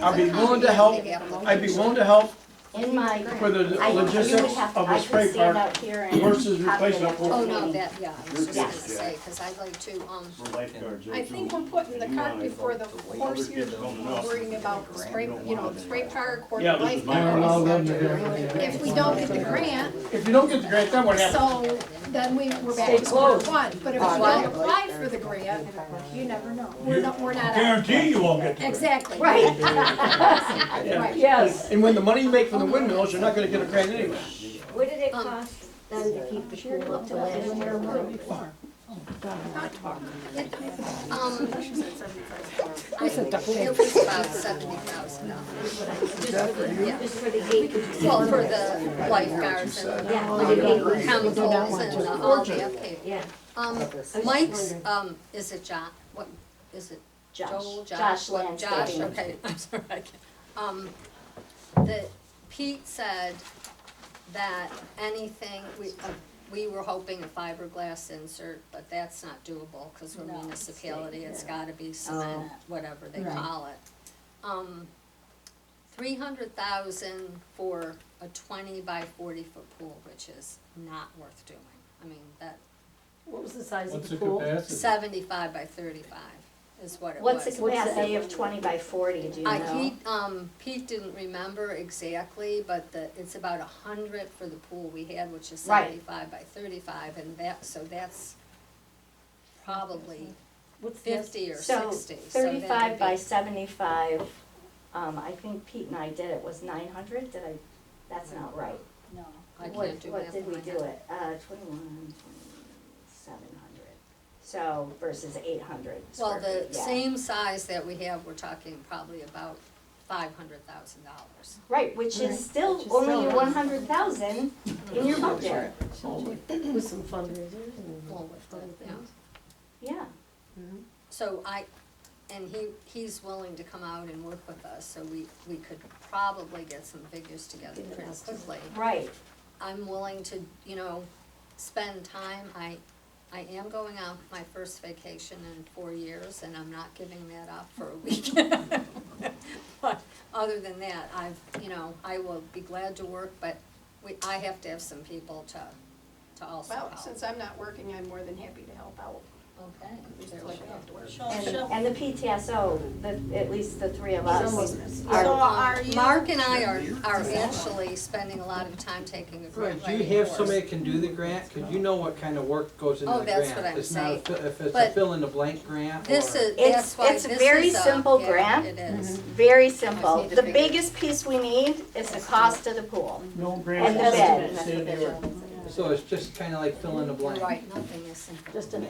I'd be willing to help, In my, for the I, you would logistics have to, of the I spray could stand park out here and. versus copy replacing a it. pool. Oh, no, that, yeah, I was just gonna Yes. say, cause I'd like to, I think we're putting the cart before the horse here, worrying about the spray, the spray park or the Yeah. lifeguard. If we don't get the grant, If you don't get the grant, then what happens? so then we're back Stay to square closed. one. But if we don't apply for for the grant, you never know. We're not Guarantee you won't get the grant. Exactly. Right. Right. Yes. And when the money you make from the windmills, you're not gonna get a grant anyway. What did it cost them to keep the pool up to last year? It was about $70,000. Just for the acres? Well, for the lifeguards and Yeah. the chemicals and all the upkeep. Yeah. Mike's, is it John, what, is it Joel, Josh What, Josh, Landscaping. okay, I'm sorry, I can't. Pete said that anything, we were hoping a fiberglass insert, but that's not doable, cause we're No, municipality, it's gotta be cement, whatever they Right. call it. 300,000 for a 20 by 40-foot pool, which is not worth doing. I mean, that, What was the size of What's the the pool? capacity? 75 by 35 is what it was. What's the capacity of 20 by 40, do you know? Pete didn't remember exactly, but it's about 100 for the pool we had, which is Right. 75 by 35, and so that's probably What's the 50 or So 60. 35 by 75, I think Pete and I did it, was 900, that's not right. No. I What- can't do What that did for we my do head. it? 2700. So versus 800 Well, square the feet, yeah. same size that we have, we're talking probably about $500,000. Right, which Right. is still Which is only still- 100,000 in your budget. With some fundraisers and. Well, with the- other yeah. things. Yeah. So he's willing to come out and work with us, so we could probably get some figures together Get an pretty estimate. quickly. Right. I'm willing to, spend time, I am going on my first vacation in 4 years, and I'm not giving that up for a week. But other than that, I will be glad to work, but I have to have some people to also Well, help. since I'm not working, I'm more than happy to help out. Okay, Just there we like go. we have to work. And the PTSO, at least the three of us So are, are you? Mark and I are actually spending a lot of time taking a grant Right, do you writing have course. somebody that can do the grant? Cause you know what kind of work goes into Oh, the grant. that's what I'm It's not a saying. if it's a But fill-in-the-blank grant This or- is, that's why it's this a very is simple yeah, grant. it is. very simple. need to The figure it. biggest piece we need is the cost of the pool. No grant. And the bed. Save the earth. So it's just kinda like fill in the You're blank. right, nothing is simple. Just an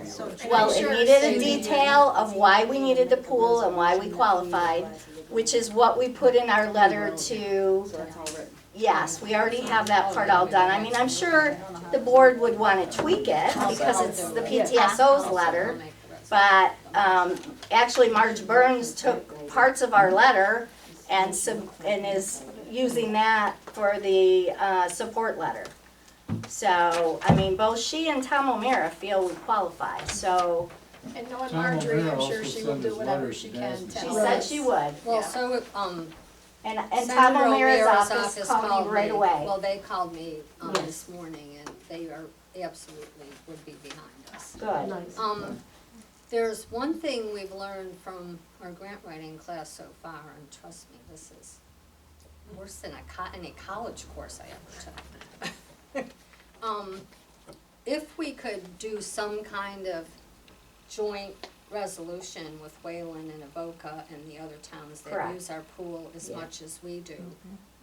Well, it sure needed a Cindy- detail of why we needed the pool and why we qualified, which is what we put in our letter to, yes, we already have that part all done. I mean, I'm sure the board would wanna tweak it because it's the PTSO's letter. But, actually Marge Burns took parts of our letter and is using that for the, support letter. So, I mean, both she and Tom O'Mara feel we qualify, so And knowing Tom Marjorie, I'm O'Meara sure also she will sent do his whatever letters she to can Nancy. to she help said us. she would. Well, Yeah. so, And Senator Tom O'Mara's O'Meara's office called me right me. away. Well, they called me, Yes. this morning, and they are absolutely would be behind us. Good. Nice. There's one thing we've learned from our grant writing class so far, and trust me, this is worse than any college course I ever took. If we could do some kind of joint resolution with Wayland and Avoca and the other towns that Correct. use our pool as Yeah. much as we do,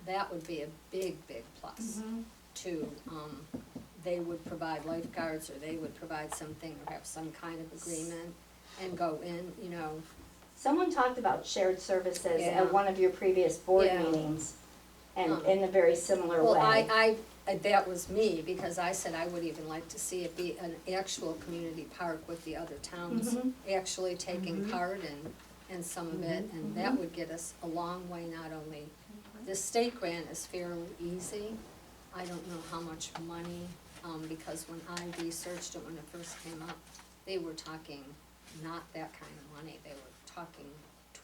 that would be a big, big plus to, they would provide lifeguards, or they would provide something, or have some kind of agreement, and go in, Someone talked about shared services Yeah. at one of your previous board Yeah. meetings, and Um, in a very similar way. Well, that was me, because I said I would even like to see it be an actual community park with the other towns Mhm. actually taking part in some of it, and that would get us a long way, not only, the state grant is fairly easy. I don't know how much money, because when I researched it when it first came up, they were talking not that kind of money, they were talking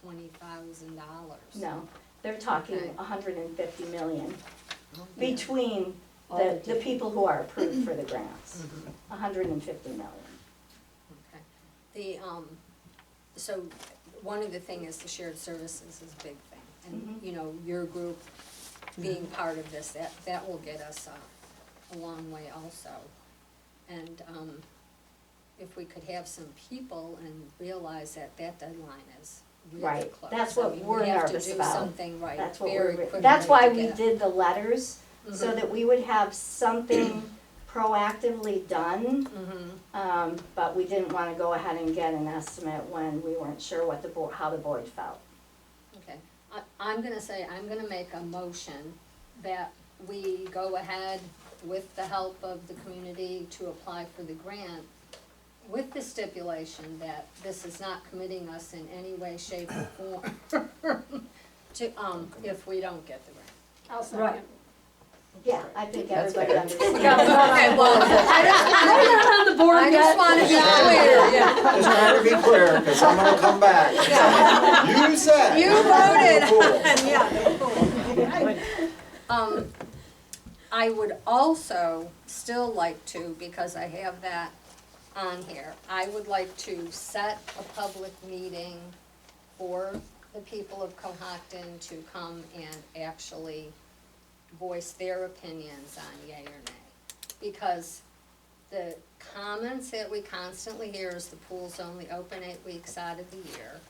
$20,000. No, they're talking Okay. 150 million Yeah. between All the people who are approved for the grants. 150 million. Okay. So one of the thing is the shared services is a big thing. And, your group being part of this, that will get us a long way also. And, if we could have some people and realize that that deadline is really Right, close. that's I what mean, we're we have to nervous do about. something right, That's what very we're, quickly that's why to we get- did the letters, so Mhm. that we would have something proactively done. But we didn't wanna go ahead and get an estimate when we weren't sure what the board, how the board felt. Okay, I'm gonna say, I'm gonna make a motion that we go ahead with the help of the community to apply for the grant, with the stipulation that this is not committing us in any way, shape, or form to, if we don't get the grant. I'll Right. second. Yeah, I think That's everybody fair. understands. Okay, well, I'm on the board I just yet. wanna be clear, yeah. Just trying to be clear, cause I'm gonna come back. You said. You voted. Cool. I would also still like to, because I have that on here, I would like to set a public meeting for the people of Cohocton to come and actually voice their opinions on yay or nay. Because the comments that we constantly hear is the pool's only open 8 weeks out of the year.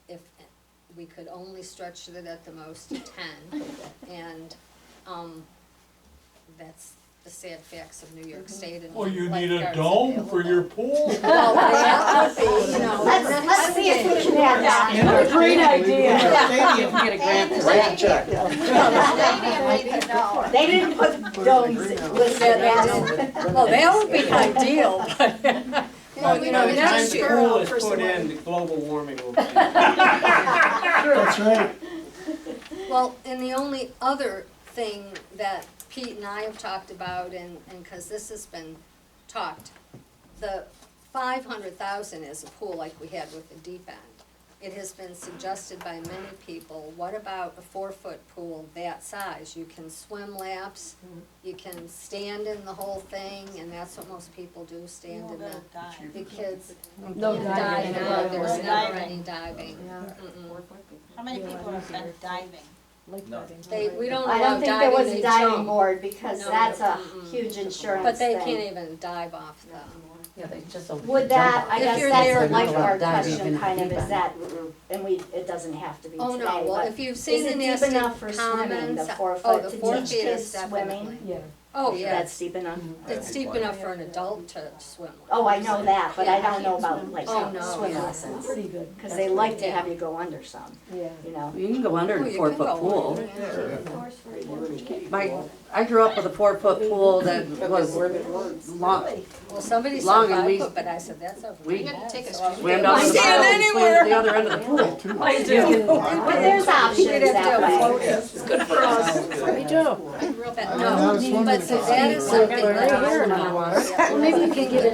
If we could only stretch it at the most to 10, and, that's the sad facts of New York State and Well, you need a lifeguards dome for available. your pool. Well, that would be, you know. Let's see if we can add that. And our Great idea. stadium. Get a grant. Write a check. They didn't put domes listed as. Well, that would be ideal, but, well, you know, By the time next the year. pool is put in, the global warming will be. That's right. Well, and the only other thing that Pete and I have talked about, and cause this has been talked, the 500,000 is a pool like we had with the deep end. It has been suggested by many people, what about a 4-foot pool that size? You can swim laps, you can stand in the whole thing, and that's what most people do, stand in the kids. No can't diving. dive, no, there's No never diving. any diving. Mm-mm. How many people have been diving? No. We don't I allow don't think there diving, was they a diving jump. board because No. that's a Mm-mm. huge insurance But they thing. can't even dive off the. Yeah, they just don't. Would that, I If guess you're that's there, a you're not lifeguard allowed diving question in kind of, deep is end. that, and we, it doesn't have to be Oh, today, no, well, but if you've is seen the it deep nasty enough for swimming, comments, the 4 oh, foot, the to 4 teach feet kids is swimming? definitely. Yeah. Oh, yeah, That's deep enough? it's deep enough for an adult to swim. Oh, I know that, but I don't know about like Oh, no, swim yeah. lessons, Pretty good. cause they like to have you go under some, Yeah. you know? You can go under Oh, in a you can 4-foot go pool. under, I grew up with a 4-foot pool that was long, Well, somebody said Long and 5 we- foot, but I said, that's over. we my head, take a so I swam would down to the stand bottom and swam anywhere. to the other end of the pool. I do. But there's options We'd have to that have way. floaters. It's good for us. Me too. Real bad, no, but so that is something that Well, maybe we can get an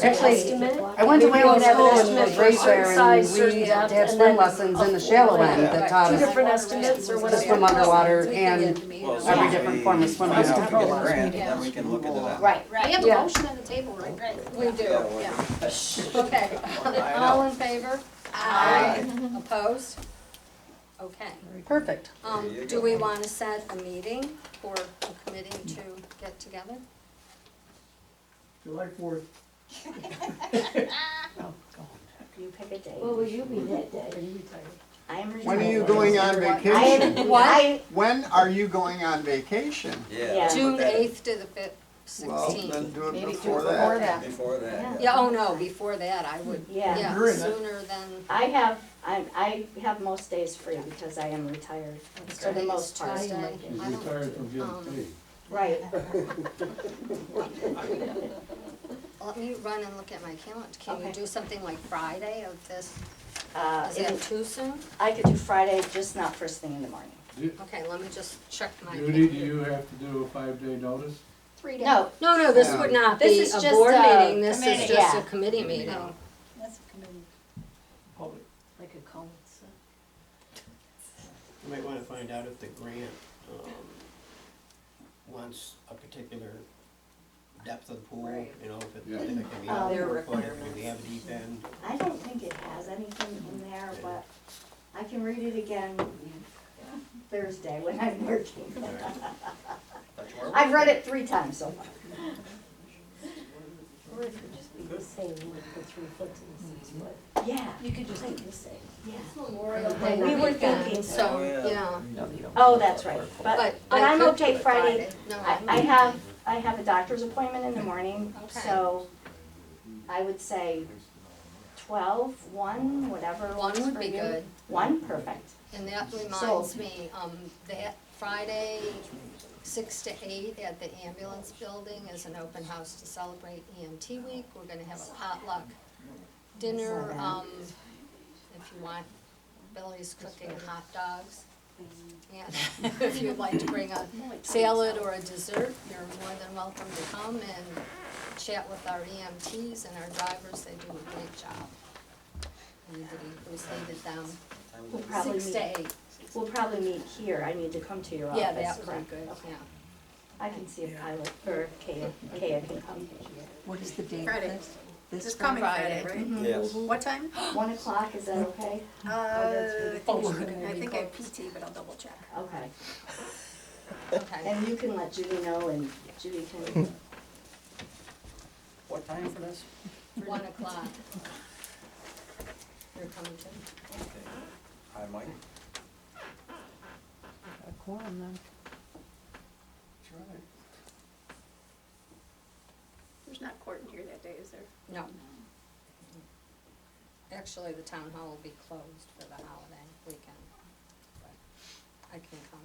Actually, estimate. I went to Maybe Wayland we'll have an School and estimate was for raised there, certain size, and certain we depth, had and swim then lessons in the shallow end that taught Two us different estimates or whatever. to swim underwater We and can get Well, meetings. every different form of swimming. Find out if we get a control. grant, then we can look into that. Right. Right. We have a Yeah. motion on the table, right? We do, yeah. Okay, all in favor? Aye. Opposed? Okay. Perfect. There you Do go. we wanna set a meeting for a committee to get together? July 4th. You pick a date. What will you be that day? Are you retired? I am When are you retired. going on I vacation? am, What? When are you going on vacation? Yeah. June 8th to the 5th, Well, 16th. then do it Maybe before before that. that. Before that. Yeah, oh no, before that, I would, Yeah. yeah, During that. sooner than, I have most days free because I am retired, for the today's most part. Tuesday. He's I don't- retired from getting um, paid. Right. Let me run and look at my calendar. Can you Okay. do something like Friday of this? Is If that it- too soon? I could do Friday, just not first thing in the morning. Okay, let me just check my. Judy, do you have to do a 5-day notice? 3 days. No, No, this Yeah. would not This be is a just board a meeting, this is committee, just a yeah. committee meeting. No, that's a committee. Public. Like a call. You might wanna find out if the grant, wants a particular depth of the pool, Right. you know, if it, Yeah. if it can be Their out 4 foot, if requirements. we have a deep end. I don't think it has anything in there, but I can read it again Thursday when I'm working. That's where I've read it 3 times so far. Or it could just be the saying like the 3 foot to the 6 foot. Yeah, You could just do the same. yeah. It's Memorial We Day were weekend, thinking, so, yeah. you know. No, you don't. Oh, that's right, but I I'm could okay do it Friday. No, I have a doctor's appointment in the morning, Okay. so I would say 12, 1, whatever One works would for be you. good. 1, perfect. And that So- reminds me, that Friday, 6 to 8 at the ambulance building is an open house to celebrate EMT week. We're gonna have a potluck dinner, if you want, Billy's cooking hot dogs. And if you'd like to bring a salad or a dessert, you're more than welcome to come and chat with our EMTs and our drivers. They do a great job. Anybody who's hated them, We'll probably 6 to meet, 8. we'll probably meet here. I need to come to your office. Yeah, that would be correct? good, Okay. yeah. I can see if Pilot, or Kaya can come. What is the date of Friday. this? This coming Friday, right? Mhm. Yes. What time? 1 o'clock, is that okay? I Oh, think we're it's- gonna I be think I have closed. PT, but I'll double check. Okay. Okay. And you can let Judy know, and Judy can, What time for this? 1 o'clock. You're coming too? I might. A quorum then. There's not court in here that day, is there? No. Actually, the town hall will be closed for the holiday weekend, but I can come.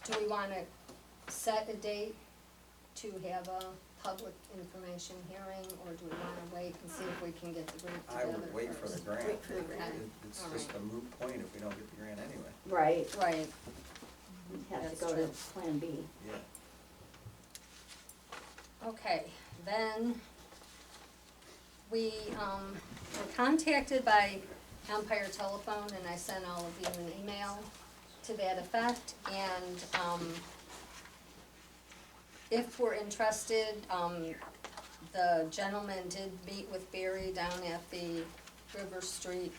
Do we wanna set a date to have a public information hearing, or do we wanna wait and see if we can get the grant I together would wait for the first? grant. Wait for the grant. It's All just right. a moot point if we don't get the grant anyway. right, Right, we have to That's go to true. Plan B. Yeah. okay, then we, were contacted by Empire Telephone, and I sent all of you an email to that effect, and, if we're interested, the gentleman did meet with Barry down at the River Street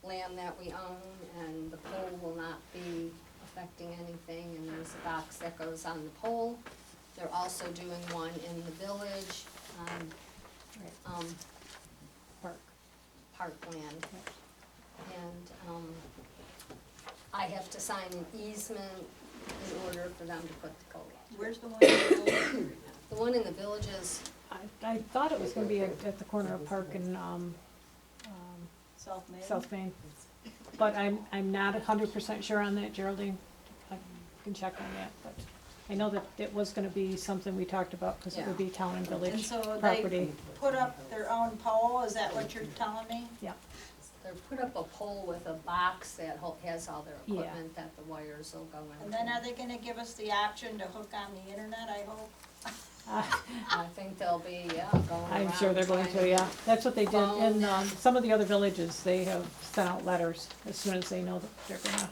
land that we own, and the pole will not be affecting anything, and there's a box that goes on the pole. They're also doing one in the village, Park. parkland. And, I have to sign an easement in order for them to put the pole. Where's the one in the building? The one in the village is, I thought it was gonna be at the corner of Park and, South Main? South Main. But I'm not 100% sure on that, Geraldine. I can check on that, but I know that it was gonna be something we talked about, cause it would be town and And village so they property. put up their own pole, is that what you're telling me? Yeah, they put up a pole with a box that has all their Yeah. equipment that the wires will go in. And then are they gonna give us the option to hook on the internet, I hope? I think they'll be, going around. I'm sure they're going trying to, yeah. That's what they did. phone. And, some of the other villages, they have sent out letters as soon as they know that they're gonna,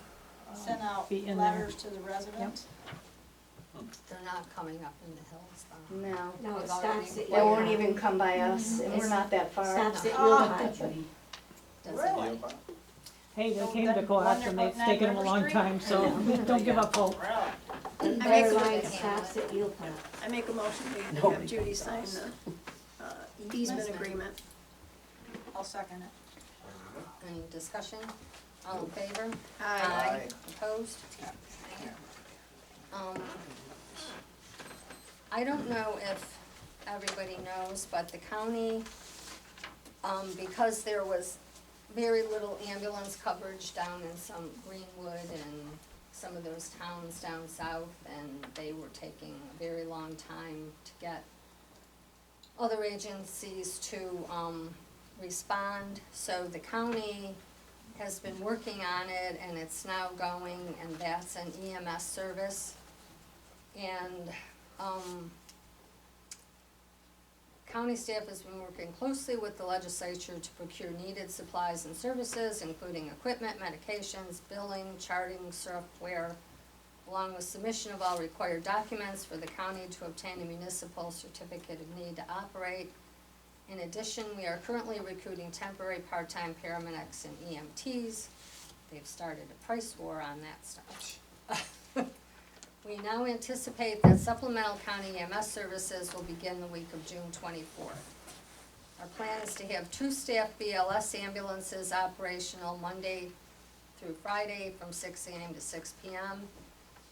Send out be in there. letters to the residents? They're not coming up in the hills though. No, No, it We've already stops at. they won't even come by us, and we're not that far. Stops at Oh. Yulebot, Judy. Does it? Really? hey, they Well, came to then Coast wonder and what it's taken them a River long Street- time, so don't give up hope. Really? I make Fire a- line stops at Yulebot. I make a motion to Nobody have Judy does. sign the easement agreement. I'll second it. Any discussion? All in favor? Aye. Opposed? I don't know if everybody knows, but the county, because there was very little ambulance coverage down in some Greenwood and some of those towns down south, and they were taking a very long time to get other agencies to, respond. So the county has been working on it, and it's now going, and that's an EMS service. And, county staff has been working closely with the legislature to procure needed supplies and services, including equipment, medications, billing, charting software, along with submission of all required documents for the county to obtain a municipal certificate of need to operate. In addition, we are currently recruiting temporary part-time paramedics and EMTs. They've started a price war on that stuff. We now anticipate that supplemental county EMS services will begin the week of June 24th. Our plan is to have 2 staff BLS ambulances operational Monday through Friday from 6 a.m. to 6 p.m.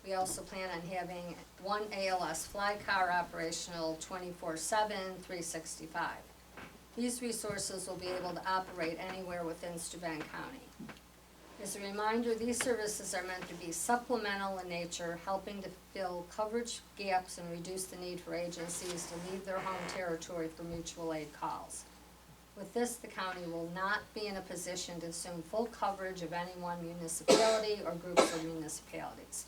We also plan on having 1 ALS fly car operational 24/7, 365. These resources will be able to operate anywhere within Steuben County. As a reminder, these services are meant to be supplemental in nature, helping to fill coverage gaps and reduce the need for agencies to leave their home territory for mutual aid calls. With this, the county will not be in a position to assume full coverage of any one municipality or groups of municipalities.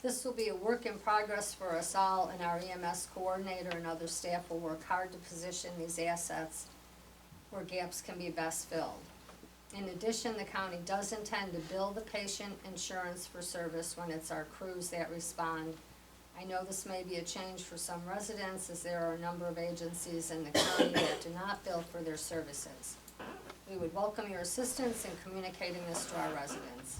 This will be a work in progress for us all, and our EMS coordinator and other staff will work hard to position these assets where gaps can be best filled. In addition, the county does intend to bill the patient insurance for service when it's our crews that respond. I know this may be a change for some residents, as there are a number of agencies in the county that do not bill for their services. We would welcome your assistance in communicating this to our residents.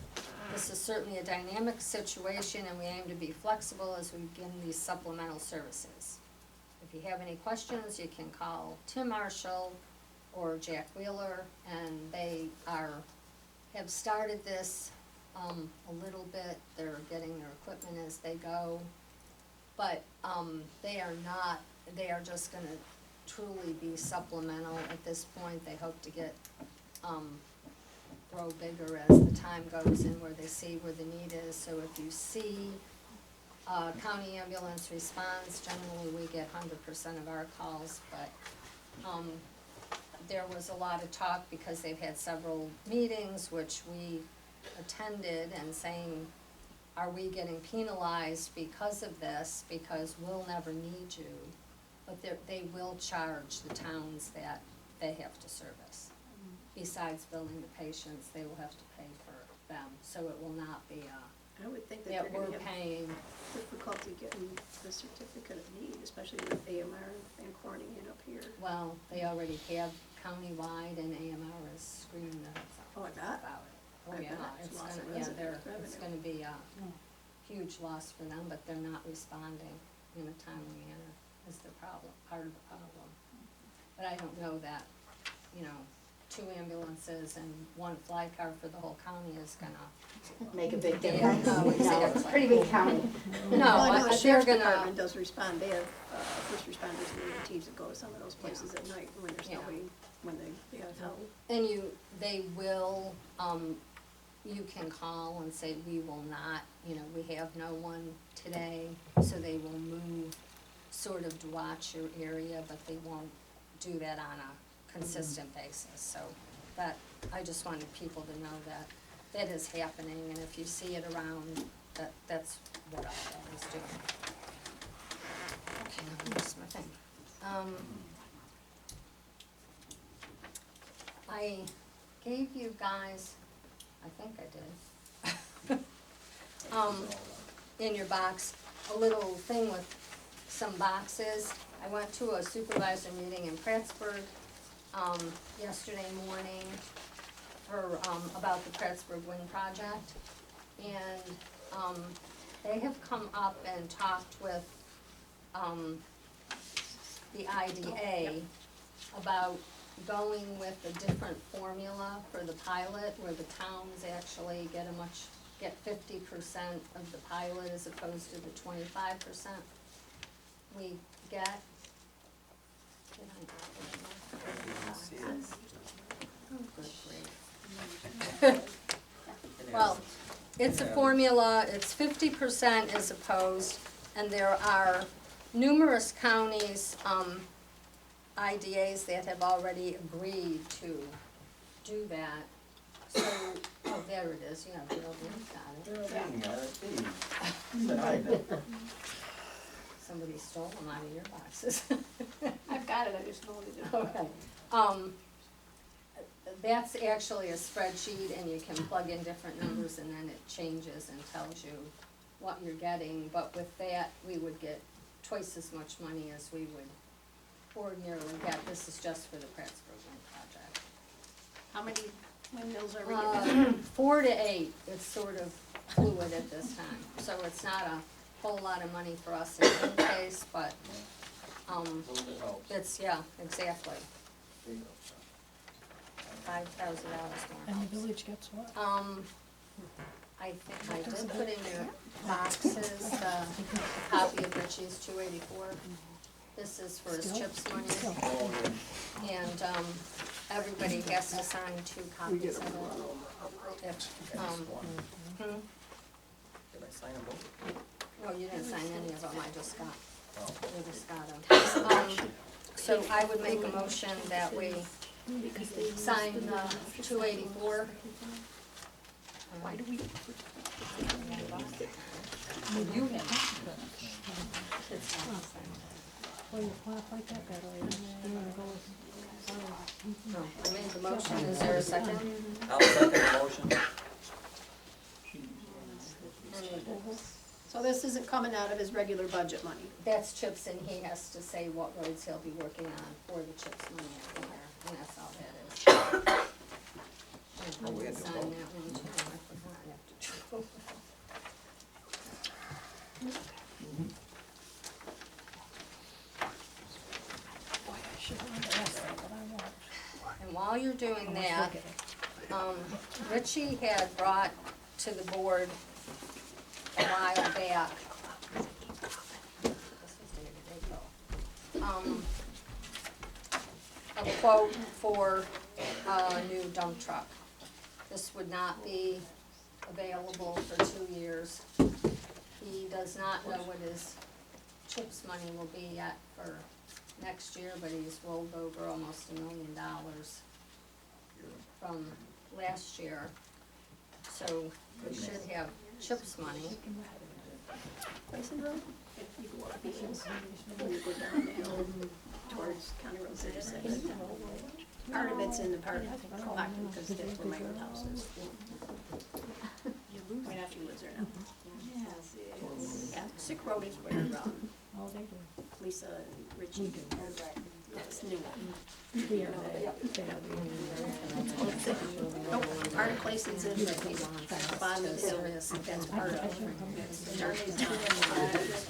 This is certainly a dynamic situation, and we aim to be flexible as we begin these supplemental services. If you have any questions, you can call Tim Marshall or Jack Wheeler, and they have started this a little bit. They're getting their equipment as they go, but they are just gonna truly be supplemental at this point. They hope to get grow bigger as the time goes and where they see where the need is. So if you see county ambulance response, generally we get 100% of our calls, but there was a lot of talk because they've had several meetings which we attended, and saying, are we getting penalized because of this, because we'll never need you, but they will charge the towns that they have to service. Besides billing the patients, they will have to pay for them, so it will not be I would think that that they're we're gonna have paying. difficulty getting the certificate of need, especially with AMR and Corning and up here. Well, they already have countywide, and AMR is screaming Oh, I bet. about it. Oh, I yeah, bet. it's Loss of gonna, yeah, it's revenue. gonna be a huge loss for them, but they're not responding in a timely manner is the problem, part of the problem. But I don't know that, 2 ambulances and 1 fly car for the whole county is gonna. Make a big Yeah, difference. no, No, it's a exactly. pretty big county. No, Well, I know the they're sheriff's gonna, department does respond, they have, first responders and EMTs that go to some of those places at night when there's Yeah. nobody, when they have help. and they will, you can call and say, we will not, we have no one today, so they will move sort of to watch your area, but they won't do that on a consistent basis, so that, I just wanted people to know that that is happening, and if you see it around, that's what I was doing. Okay, now here's my thing. I gave you guys, I think I did, in your box, a little thing with some boxes. I went to a supervisor meeting in Prattsburg, yesterday morning for, about the Prattsburg Wind Project. And, they have come up and talked with, the IDA about going with a different formula for the pilot, where the towns actually get 50% of the pilot as opposed to the 25% we get. Oh, good grief. Well, it's a formula, it's 50% as opposed, and there are numerous counties, IDAs that have already agreed to do that. So, oh, there it is, yeah, Geraldine got it. Somebody stole them out of your boxes. I've got it, I just know what it is. Okay. That's actually a spreadsheet, and you can plug in different numbers, and then it changes and tells you what you're getting. But with that, we would get twice as much money as we would ordinarily get. This is just for the Prattsburg Wind Project. How many windmills are we getting? 4 to 8, it's sort of fluid at this time, so it's not whole lot of money for us in any case, but, Little bit helps. it's, yeah, exactly, There you go. $5,000 more. And the village gets what? I think I did put in your boxes, a copy of Richie's 284. This is for his CHIPS money, and, everybody has to sign 2 copies of it. If, Hmm? hmm? Did I sign them both? No, you didn't sign any of them, I just got, Oh. we just got them. So I would make a motion that we sign, 284. Why do we? You have. Well, you laugh like that, that way. You wanna go with, No, I made the motion, is there a second? I'll second the motion. So this isn't coming out of his regular budget money? That's CHIPS, and he has to say what roads he'll be working on for the CHIPS money every year, and that's all that is. And Oh, we I had did to sign vote. that one too, I forgot after two. boy, I should have asked that, but I won't. And while you're doing that, Richie had brought to the board a while back. A quote for a new dump truck. This would not be available for 2 years. He does not know what his CHIPS money will be yet for next year, but he's rolled over almost $1 million from last year. So we should have CHIPS money. Mason Road? If you go up Eagles, when you go down the hill towards County Road 36. Part of it's in the park, Lockton, because that's where my old house is. Right after you live there now. Yeah, Sick Road is where, Oh, they do. Lisa and Richie, that's new. Yeah. Nope, Art Places in the bottom of the hill, that's part of it. Darcy's house.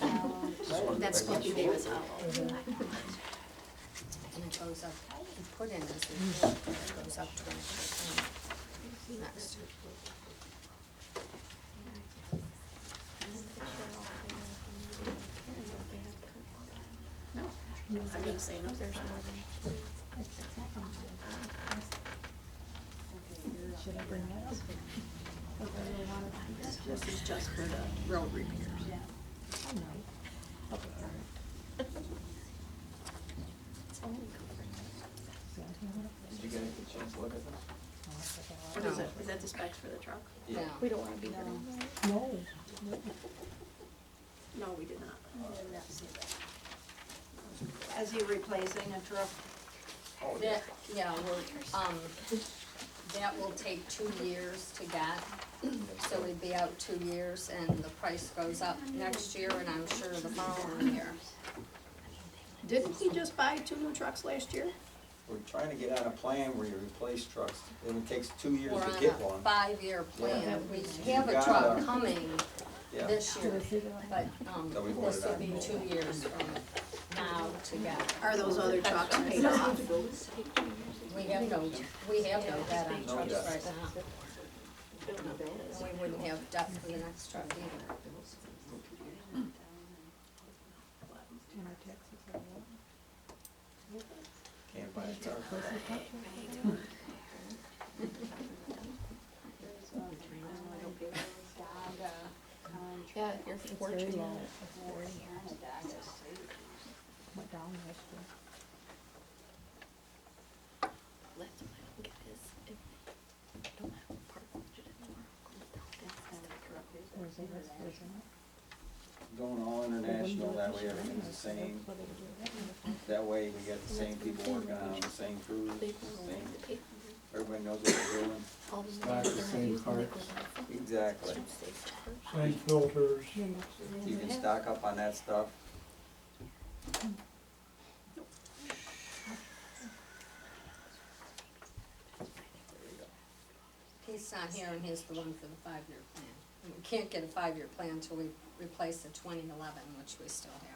That's supposed to be Davis Hollow. And it goes up, you put in this, it goes up 20%. Next. No, I'm not saying no, there's more than. Should I bring that up? This is just for the road repairs. I know. Did you get a chance to look at this? What is it? Is that the specs for the truck? Yeah. We don't wanna be there. No. No, we did not. Is he replacing a truck? That, yeah, we're, that will take 2 years to get, so we'd be out 2 years, and the price goes up next year, and I'm sure the following year. Didn't he just buy 2 new trucks last year? We're trying to get on a plan where you replace trucks, and it takes 2 years We're to on get a one. 5-year plan, Yeah. we have a You truck gotta- coming Yeah. this year, but, So we this voted will be on 2 years from now to get. Are those other trucks paid off? We have no debt on No trucks debt. right now. And we wouldn't have debt for the next truck either. And our taxes are what? Can't buy a car. Yeah, you're fortunate. Went down last year. Where's it? Where's it? Going all international, that way everything's the same. That way we get the same people working on the same crews, same, everybody knows what they're doing. Stock the same parts. Exactly. Same filters. You can stock up on that stuff. He's not here, and he's the one for the 5-year plan. We can't get a 5-year plan until we replace the 2011, which we still have.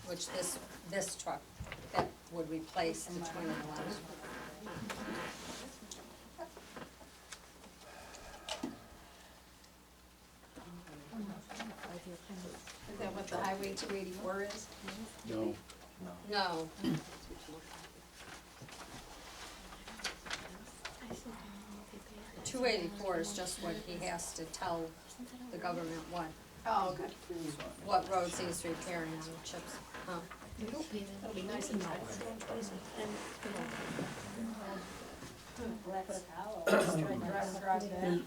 Which this truck, that would replace the 2011. Is that what the Highway 284 is? No. No. 284 is just what he has to tell the government Oh, okay. what roads he's repairing on the chips. That'll be nice and nice.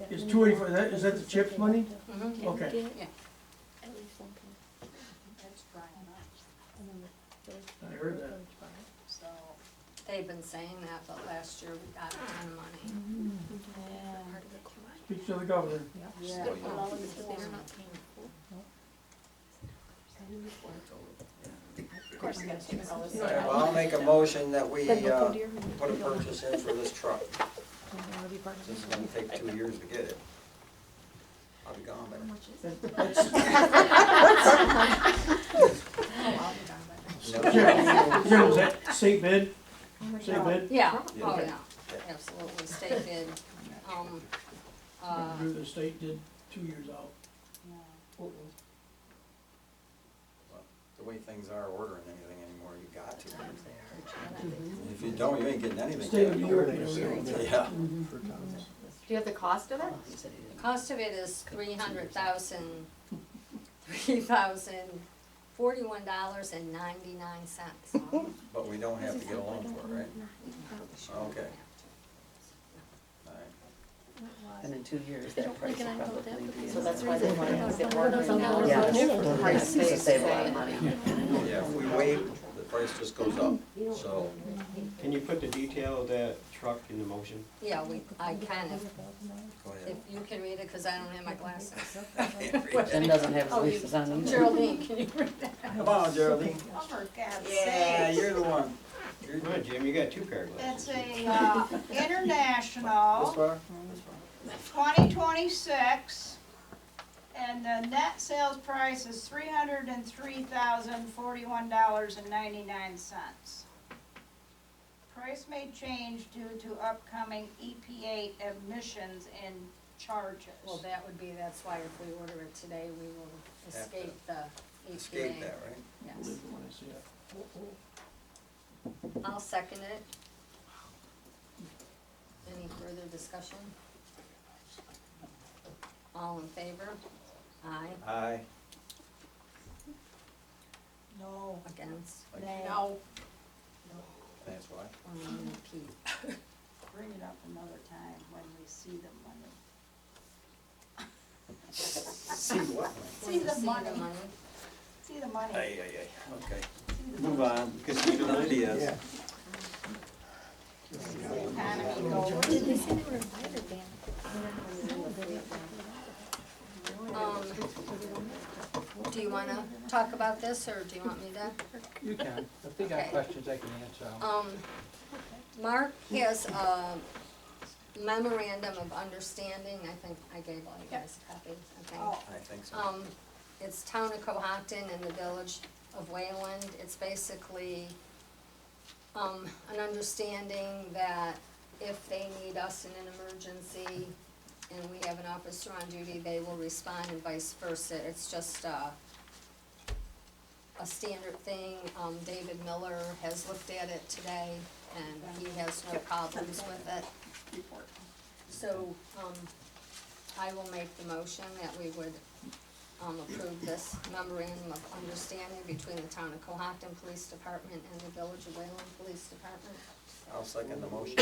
Is 284, is that the CHIPS money? Mhm. Okay. Yeah. I heard that. So, they've been saying that, but last year we got a ton of money. Speak to the governor. Yeah. Of course, you gotta take all this. All right, well, I'll make a motion that we, put a purchase in for this truck. Since it's gonna take 2 years to get it. I'll be gone by then. Jim, was that state bid? State bid? Yeah, Yeah. oh yeah, absolutely, state bid. The state did 2 years out. The way things are ordering anything anymore, you got to. If you don't, you ain't getting anything. State of New York. Yeah. Do you have the cost of it? The cost of it is $341.99. But we don't have to get a loan for it, right? Okay. All right. And in 2 years, that price will probably be. So that's why they want to have it more. Yeah, it's to save a lot of money. Yeah, if we wait, the price just goes up, so. Can you put the detail of that truck in the motion? Yeah, I can, Go if ahead. you can read it, cause I don't have my glasses. Jim doesn't have his leases on either. Geraldine, can you read that? Come on, Geraldine. Oh, for God's Yeah, sake. you're the one. You're Come on, Jim, you got 2 pair of glasses. It's a, international. This far? 2026, and the net sales price is $303,041.99. Price may change due to upcoming EPA emissions and charges. Well, that's why if we order it today, we will escape the EPA. Escape that, right? Yes. I'll second it. Any further discussion? All in favor? Aye. Aye. No. Against? No. That's why. Pete. Bring it up another time when we see the money. See what? See the money. See the money. Ay, ay, ay, okay. Move on, casino ideas. Economy goes. Do you wanna talk about this, or do you want me to? You can. If they got Okay. questions, I can answer them. Mark has a memorandum of understanding, I think I gave all you guys a copy, okay? Oh. I think so. It's Town of Cohocton and the Village of Wayland. It's basically, an understanding that if they need us in an emergency and we have an officer on duty, they will respond and vice versa. It's just, a standard thing. David Miller has looked at it today and he has no problems with it. So, I will make the motion that we would, approve this memorandum of understanding between the Town of Cohocton Police Department and the Village of Wayland Police Department. I'll second the motion.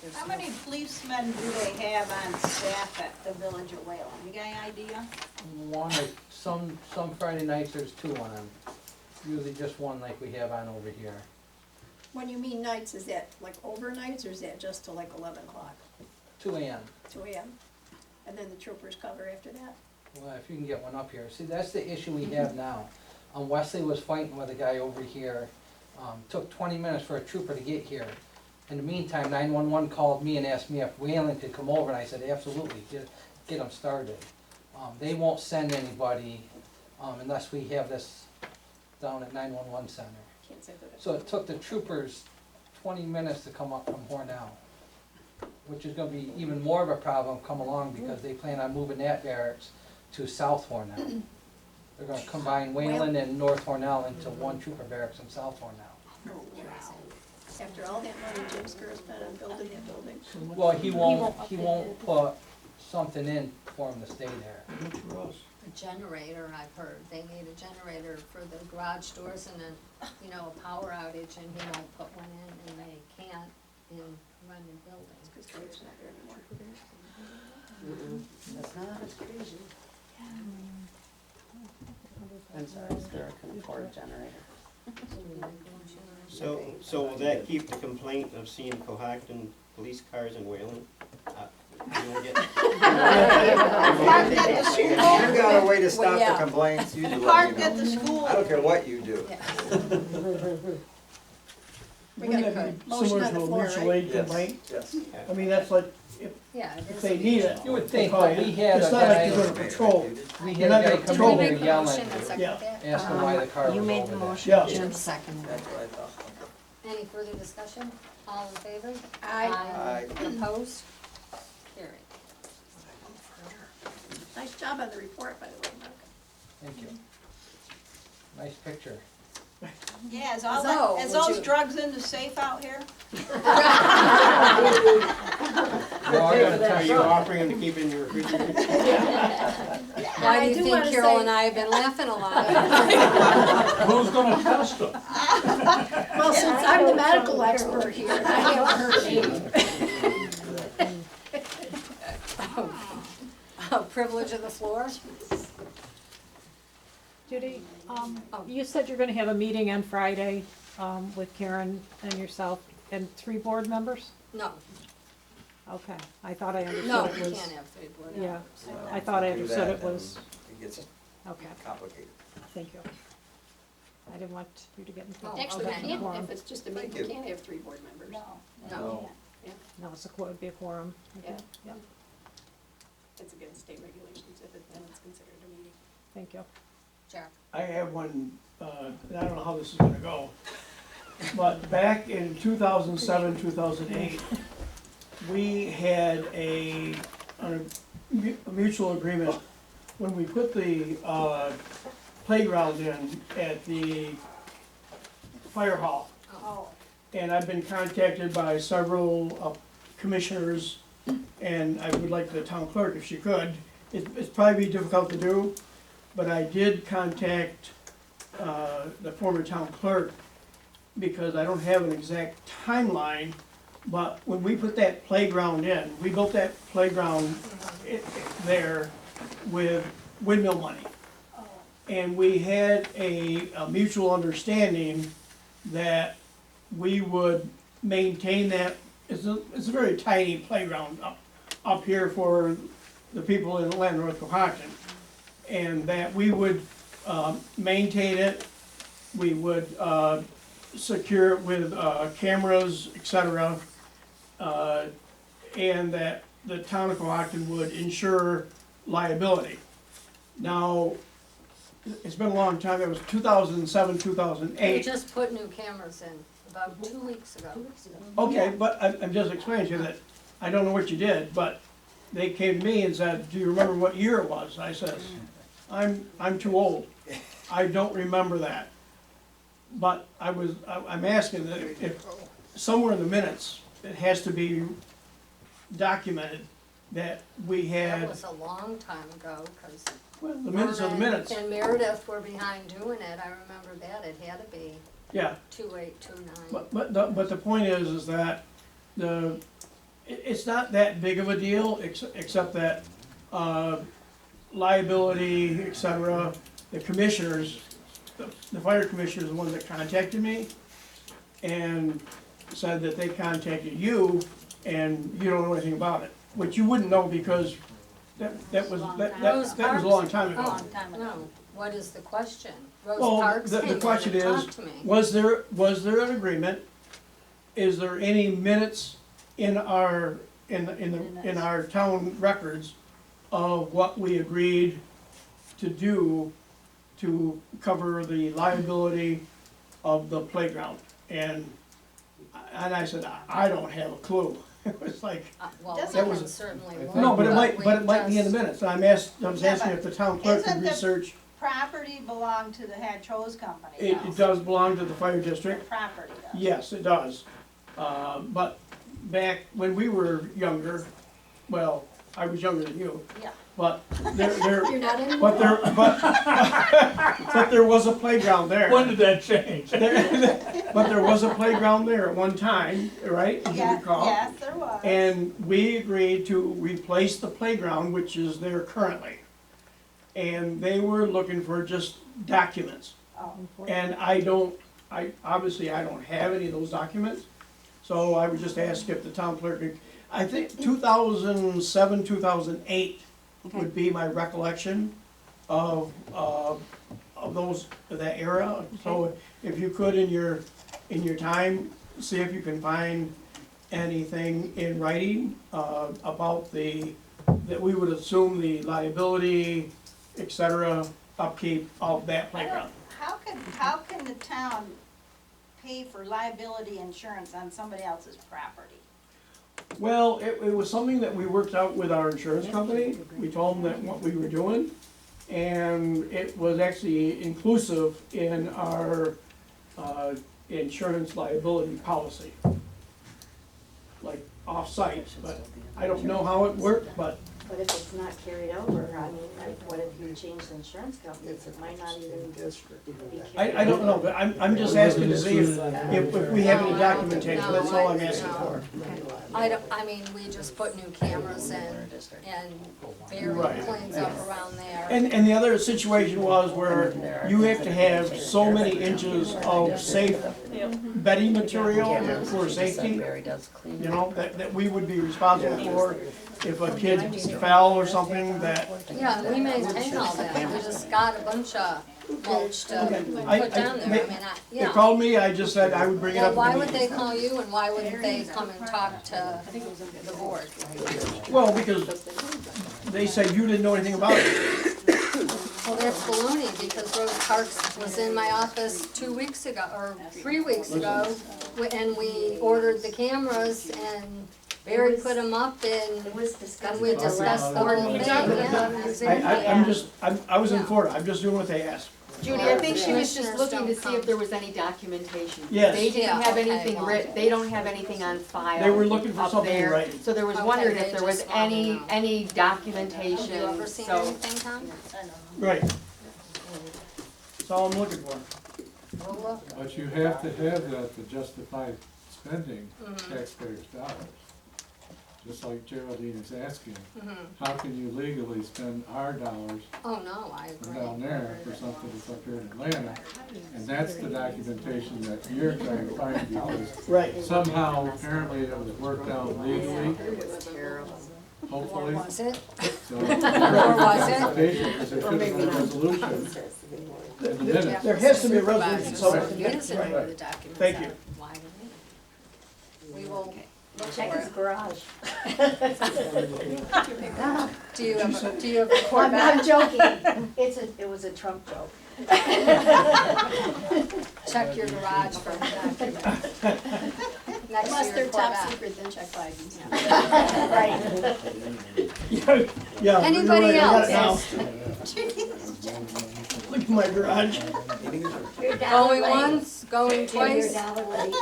There's How no- many policemen do they have on staff at the Village of Wayland? You got any idea? One, or some Friday nights, there's 2 on them. Usually just one like we have on over here. When you mean nights, is that like overnights, or is that just till like 11 o'clock, 2 a.m. 2 a.m.? And then the troopers cover after that? Well, if you can get one up here. See, that's the issue we have now. Wesley was fighting with a guy over here. Took 20 minutes for a trooper to get here. In the meantime, 911 called me and asked me if Wayland could come over, and I said, absolutely, get them started. They won't send anybody, unless we have this down at 911 center. Can't say that. So it took the troopers 20 minutes to come up from Hornell, which is gonna be even more of a problem come along because they plan on moving that barracks to South Hornell. They're gonna combine Wayland and North Hornell into one trooper barracks in South Hornell. After all that money Jim Skerr spent on building that building. Well, he won't put something in for him to stay there. A generator, I've heard, they need a generator for the garage doors and a, you know, a power outage, and he won't put one in, and they can't in running buildings. Cause Dave's not there anymore. That's not as crazy. I'm sorry, Sarah can afford a generator. So will that keep the complaint of seeing Cohocton police cars in Wayland? You won't get- You got a way to stop the complaints, you do let me Parked at know. the school. I don't care what you do. We Wouldn't got a that be motion similar on the to a floor, mutual right? aid complaint? Yes. I mean, that's like, Yeah, it if is. they need it. You would think, they'll but call we you. had It's a not like guy, you're gonna patrol. we You're had not a guy gonna come control in it. here Make a yelling, motion and second Yeah. that. asking why the car was You over made the there. motion, Yeah. Jim seconded. That's what I thought. Any further discussion? All in favor? Aye. Opposed? Carried. Nice job on the report, by the way, Mark. Thank you. Nice picture. Yeah, is So, is would those you- drugs in the safe out here? Well, I gotta Are test you it. offering them to keep in your refrigerator? Why do you do think wanna Carol say- and I have been laughing a lot? Who's gonna test them? Well, since I'm the medical expert here, and I haven't heard any. Privilege of the floor? Judy, you said you're gonna have a meeting on Friday, with Karen and yourself and 3 board members? No, Okay, I thought I understood no, it we was. can't have 3 board Yeah, members. I thought I Do understood that, it was, It gets okay, complicated. thank you. I didn't want you to get in trouble. Actually, we Okay. can't, if it's just a meeting, Thank we you. can't have 3 board members. No. No, it's it'd be a quorum. Yeah. Yeah, It's against state regulations, if then it's considered a meeting. thank you. Jack? I have one, and I don't know how this is gonna go, but back in 2007, 2008, we had a mutual agreement when we put the playground in at the fire hall. Oh. And I've been contacted by several commissioners, and I would like the town clerk, if she could. It's probably difficult to do, but I did contact the former town clerk, because I don't have an exact timeline, but when we put that playground in, we built that playground there with windmill money. And we had a mutual understanding that we would maintain that. It's a very tiny playground up here for the people in Land North Cohocton. And that we would maintain it, we would secure it with cameras, et cetera, and that the town of Cohocton would insure liability. Now, it's been a long time, it was 2007, We 2008. just put new cameras in about 2 weeks ago. Okay, but I'm just explaining to you that I don't know what you did, but they came to me and said, do you remember what year it was? I says, I'm too old, I don't remember that. But I'm asking that if somewhere in the minutes, it has to be documented that we That had, was a long time ago, because well, the minutes are the minutes, and Meredith were behind doing it, I remember that, it had to be yeah. 28, 29. But the point is that it's not that big of a deal, except that liability, et cetera, the commissioners, the fire commissioner is the one that contacted me and said that they contacted you and you don't know anything about it, which you wouldn't know because that was a long time ago. Oh, no, what is the question? Rose Well, Parks the came in question and is, talked to me. was there an agreement is there any minutes in our, in our town records of what we agreed to do to cover the liability of the playground? And I said, I don't have a clue. It was like, Well, that we was, can certainly look. no, but it might be in the we minutes. I was Yeah, asking but if the town clerk could isn't the- research. Property belonged to the Hatch Hose Company It now. does belong to the fire The district. property does. Yes, it does. But back when we were younger, well, I was younger than you, Yeah. but You're not anymore. but there was a playground there. When did that change? But there was a playground there at one time, right, as you Yeah, recall? yes, there was. And we agreed to replace the playground, which is there currently. And they were looking for just documents. Oh. And obviously I don't have any of those documents. So I would just ask if the town clerk, I think 2007, 2008 would be my recollection of those, that era. So if you could in your time, see if you can find anything in writing, about that we would assume the liability, et cetera, upkeep of that playground. How can the town pay for liability insurance on somebody else's property? Well, it was something that we worked out with our insurance company. We told them that what we were doing, and it was actually inclusive in our, insurance liability policy. Like off-site, but I don't know how it worked, but But if it's not carried over, I mean, what if you change the insurance companies, it might not even be carried I don't know, but I'm just asking to see if we have any documentation, that's all I'm asking for. I mean, we just put new cameras in and Barry Right. cleans up around there. And the other situation was where you have to have so many inches of safe bedding material for safety, you know, that we would be responsible for if a kid fell or something that. Yeah, we maintain all that, we just got a bunch of mulch to I- put down there, I mean, They called me, I just said I would bring it Well, up. why at the would they meeting. call you and why wouldn't they come and talk to the board? Well, because they said you didn't know anything about it. Well, that's baloney, because Rose Parks was in my office 2 weeks ago, or 3 weeks ago, and we ordered the cameras, and Barry put them up, and we discussed the whole thing, yeah. I was in Florida, I'm just doing what they asked. Judy, I think she was just Commissioners looking to don't see come. if there was any documentation. Yes. They didn't Yeah, have okay, anything well. writ, they don't have anything on file. They were looking for up something in there. writing. So there was Okay, wondering they if there was just wanna any, know. any Have documentation, you ever seen so. anything, Tom? Right. That's all I'm looking for. We'll look. But you have to have that to justify spending Mhm. taxpayers' dollars. Just like Geraldine is asking, Mhm. how can you legally spend our dollars Oh, no, I from agree. down there for something that's up here in Atlanta? And that's the documentation that you're trying to find, because Right. somehow, apparently, it was worked out legally, hopefully. Or was it? So, Or was it? documentation, because there should have been a resolution in the minutes. There has to be a resolution somewhere. He doesn't know where the Right. documents Thank are. you. Why would we? We will look Check for his it. garage. Do you have a I'm Corvette? joking. It was a Trump joke. Check your garage for a document. Next Unless to they're your top Corvette. secret, then check Biden's. Right. Yeah, you're Anybody right, I got it else? now. Look at my garage. Going once, going You're twice, $1 late.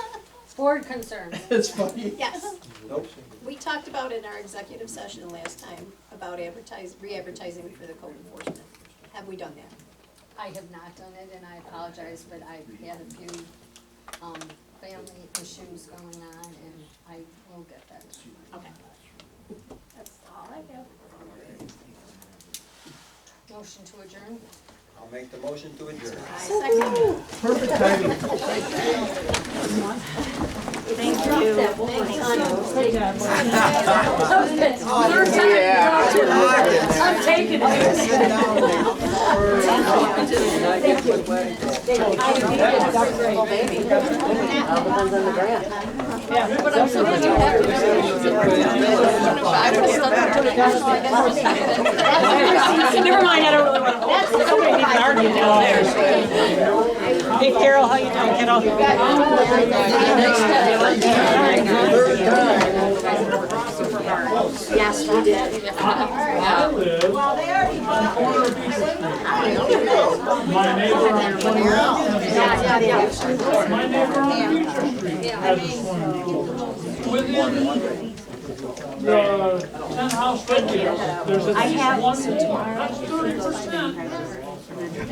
board concerns. It's funny. Yes, Nope. we talked about in our executive session last time about re-advertising for the code enforcement. Have we done that? I have not done it, and I apologize, but I've had a few, family issues going on, and I will get that done. Okay. That's all I have. Motion to adjourn? I'll make the motion to adjourn. I second. Perfect timing. Thank you. Good job. Yeah. I'm taking it. Sit down now. Maybe. All depends on the grant. Never mind, I don't really want to. Somebody needs to argue down there. Hey Carol, how you doing, kiddo? Yes, we did. I live on the corner of Beach Street. My neighbor on 21 my neighbor on Beach Street has a swimming pool. Within the 10-house radius, there's at least one pool. That's 30%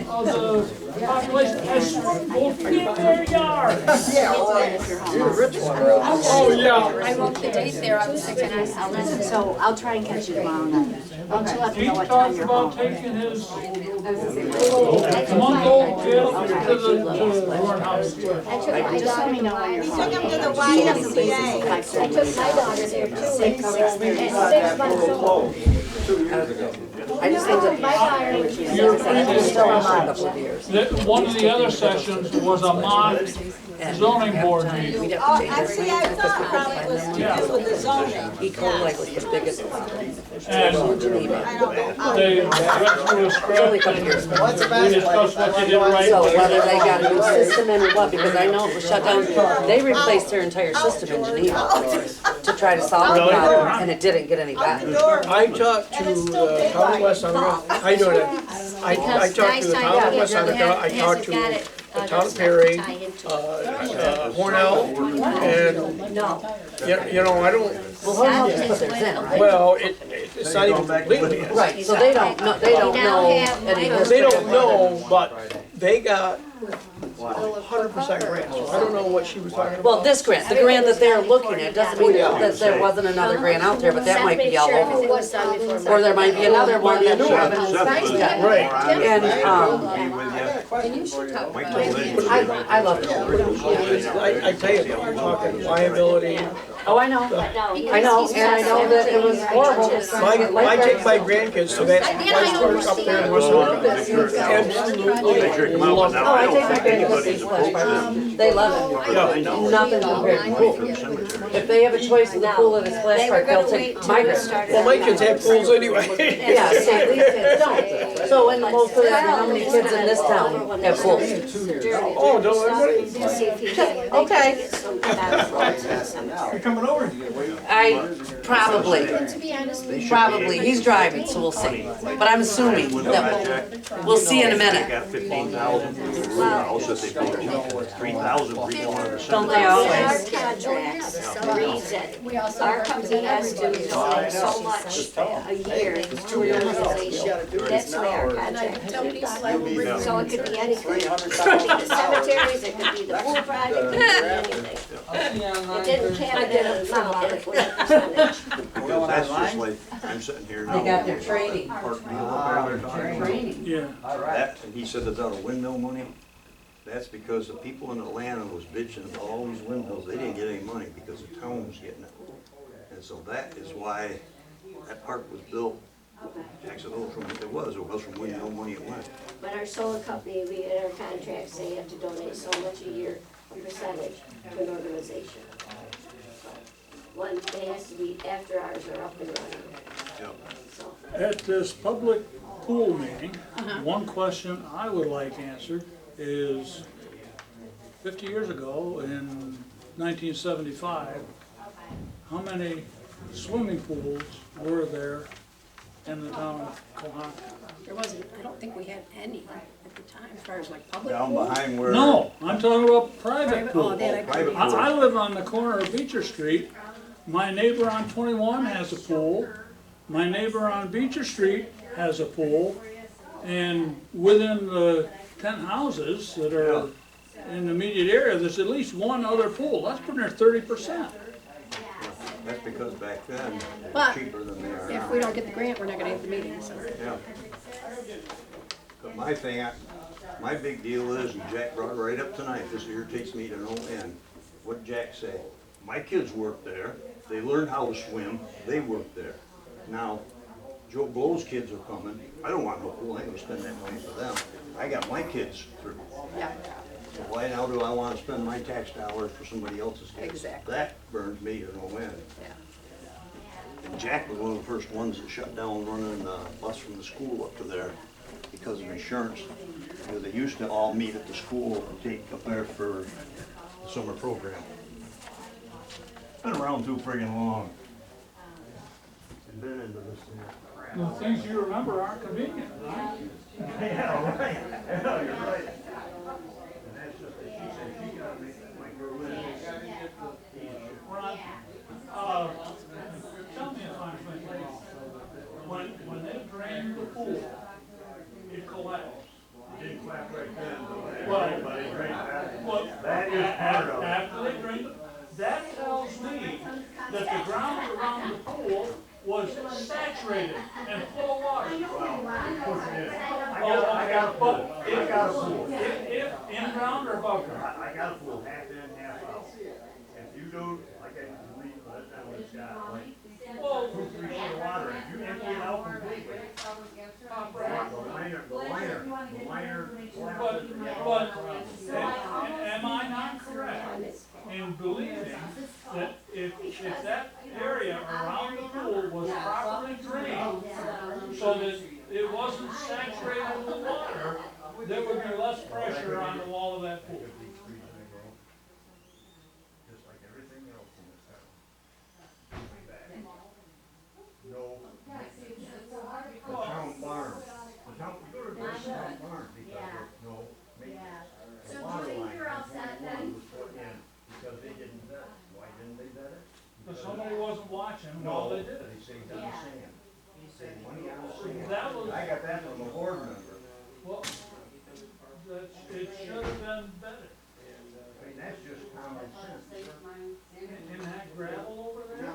of the population has swimming pools in their yard. Yeah, well, you're a rich one. Oh, yeah. I wrote the date there, I was thinking, I'll listen, so I'll try and catch you tomorrow night. Won't you let me He know what time talks you're about home? taking his month-old kid to the Hornhouse. Actually, just let me know when you're We home. took him to the YMCA. I took my daughter there too, at 6 months old. I just think that still on a couple of years. One of the other sessions was a mock zoning board meeting. Oh, I see, I thought probably it was to do with the zoning. E. coli was the biggest. And I don't know. they went through a script and we discussed what they did right. So whether they got a new system in or what, because I know it was shut down, they replaced their entire system in Geneva to try to solve the problem, and it didn't get any better. I talked to the town of West Seneca, how you doing? I talked to the town of West Seneca, I talked to the town of Perry, Hornell, and, you know, I don't, Well, Hornell just put theirs in, right? well, it's not even completely in. Right, so they don't know, any of They don't know, but they got 100% grant, so I don't know what she was talking about. Well, this grant, the grant that they're looking at, doesn't mean that there wasn't another grant out there, but that might be all over. Or there might be another one that you haven't inspected yet. Right. And, And you should talk about I love it. I tell you, we're talking liability. Oh, I know, and I know that it was horrible. I take my grandkids to that place park up there in West Seneca. Absolutely love it. Oh, I take my grandkids to Splash Park. They love it. Nothing compared to the pool. If they have a choice of the pool at a splash park, they'll take my grandkids. Well, my kids have pools anyway. Yeah, see, these kids don't. So in most of the, how many kids in this town have pools? Oh, don't everybody? Okay. You're coming over? Probably, he's driving, so we'll see. But I'm assuming that we'll see in a minute. Got 15,000 for the house that they paid 3,000 for each one of the Don't they always? Our contracts reads that our company has to donate so much a year to an organization. That's the way our contract reads. So it could be anything. It could be the cemeteries, it could be the pool project, it could be anything. It didn't count the amount, it was a percentage. Because that's just like, I'm sitting here now. They got their training. Park me over there. Training. Yeah. That, and he said it's out of windmill money. That's because the people in Atlanta was bitching about all these windmills. They didn't get any money because the town was getting it. And so that is why that park was built. Jackson Hole from, it was from windmill money it went. But our solar company, we had our contracts, they have to donate so much a year, a percentage to an organization. One, they has to be after ours are up and running. So, At this public pool meeting, one question I would like answered is, 50 years ago, in 1975, how many swimming pools were there in the town of Cohasset? There wasn't, I don't think we had any at the time, as far as like public Down pool. behind where. No, I'm talking about private Oh, pools. that I Private couldn't. I live on the corner of Beecher Street. My neighbor on 21 has a pool. My neighbor on Beecher Street has a pool. And within the 10 houses that are in the immediate area, there's at least one other pool. That's pretty near 30%. That's because back then, it was But cheaper than they are if now. we don't get the grant, we're not gonna have the meeting, so. Yeah. But my thing, my big deal is, and Jack brought it right up tonight, this irritates me to no end, what Jack said. My kids work there, they learned how to swim, they work there. Now, Joe Blow's kids are coming, I don't want no pool, I ain't gonna spend that money for them. I got my kids through. Yeah. So why now do I wanna spend my tax dollars for somebody else's kids? Exactly. That burns me to no end. Yeah. And Jack was one of the first ones that shut down running the bus from the school up to there because of insurance. Because they used to all meet at the school and take up there for the summer program. Been around too friggin' long. And been into this thing. The things you remember aren't convenient, right? Yeah, right. Yeah, you're right. And that's just, she said she gotta make that microwave. Ron, tell me if I'm thinking wrong. When they drained the pool, it collapsed. It didn't clap right then, Well, but it drained that. Well, That is part of it. after they drained it, that tells me that the ground around the pool was saturated and full of water. I got a pool. I got a pool. If in ground or above ground? I got a pool, half in, half out. If you do, like I believe, that's not what it's got, like, 2-3 feet of water, and you empty it out completely. The liner. But, am I not correct in believing that if that area around the pool was properly drained, so that it wasn't saturated with water, there would be less pressure on the wall of that pool? Just like everything else in this town. No. The town barn, you go to the town barn because there's no maintenance. The water line on 21 was put in because they didn't vet it. Why didn't they vet it? But somebody wasn't watching while they did it. They saved on the sand. Saved money on the sand. That was- I got that from a board member. Well, it should have been better. I mean, that's just common sense. In that gravel over there?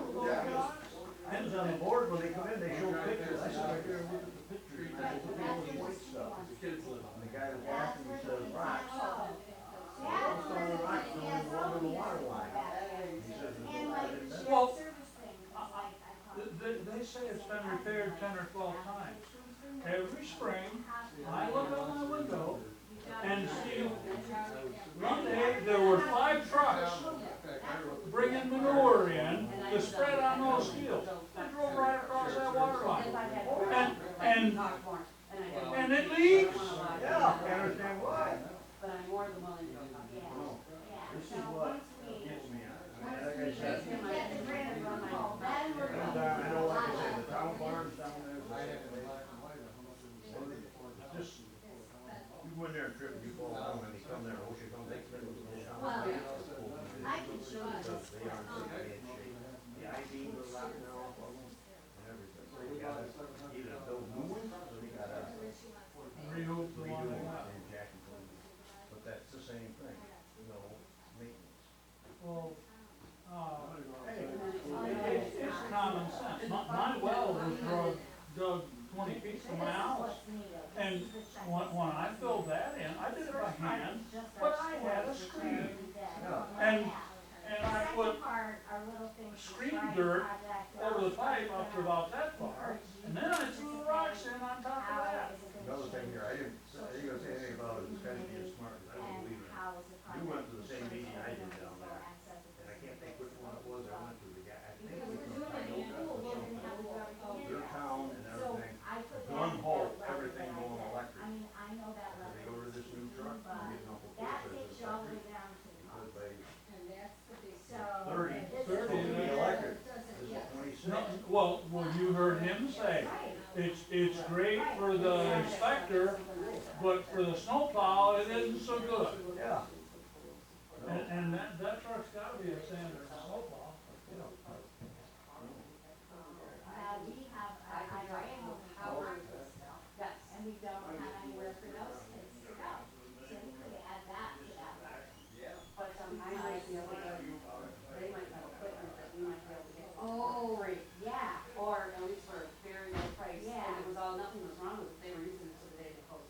Depends on the board, when they come in, they show pictures, I saw right there, look at the pictures, and look at all the white stuff. And the guy was watching, he says, rocks. What's on the rocks, no in the water line? He says, there's no water in there. Well, they say it's been repaired 10 or 12 times. Every spring, I look out my window and see, one day, there were 5 trucks bringing manure in to spread on those fields. They drove right across that water line. And it leaks. Yeah, I understand why. But I'm more than willing to go. This is what gets me, like I said, Yeah. I know, like I said, the town barns down there, just, you go in there and trip, and you fall down, and you come there, OSHA comes, they come in with those town barns. I can show you this. Because they aren't in bad shape. The I-beams are rotting off of them, and everything, so you gotta either build new ones, or you gotta Rehoop the redo one them they have. and jack them. But that's the same thing, no maintenance. Well, hey, it's common sense. My well was dug 20 feet from my house. And when I filled that in, I did it by hand, but I had a screen. And I put screen dirt over the pipe up to about that far, and then I threw the rocks in on top of that. Another thing here, I didn't say anything about it, it's kind of being smart, I don't believe it. You went to the same meeting I did down there, and I can't think which one it was, I went to the guy, I think it was Toyota or something. Their town and everything, one hole, everything going electric. So they go to this new truck, they're getting off the pool, says it's electric. Because by 30, it'll be electric, this is 26. No, well, you heard him say, it's great for the inspector, but for the snowplow, it isn't so good. Yeah. And that truck's gotta be a standard snowplow. We have a brand new power system. Yes. And we don't have anywhere for those kids to go. So we could add that to that. Yeah. But I might be able to, they might have equipment that we might be able to get. Oh, Free. yeah. Or at least for a very low price. Yeah. And it was all, nothing was wrong with it, they were using it so the day they closed.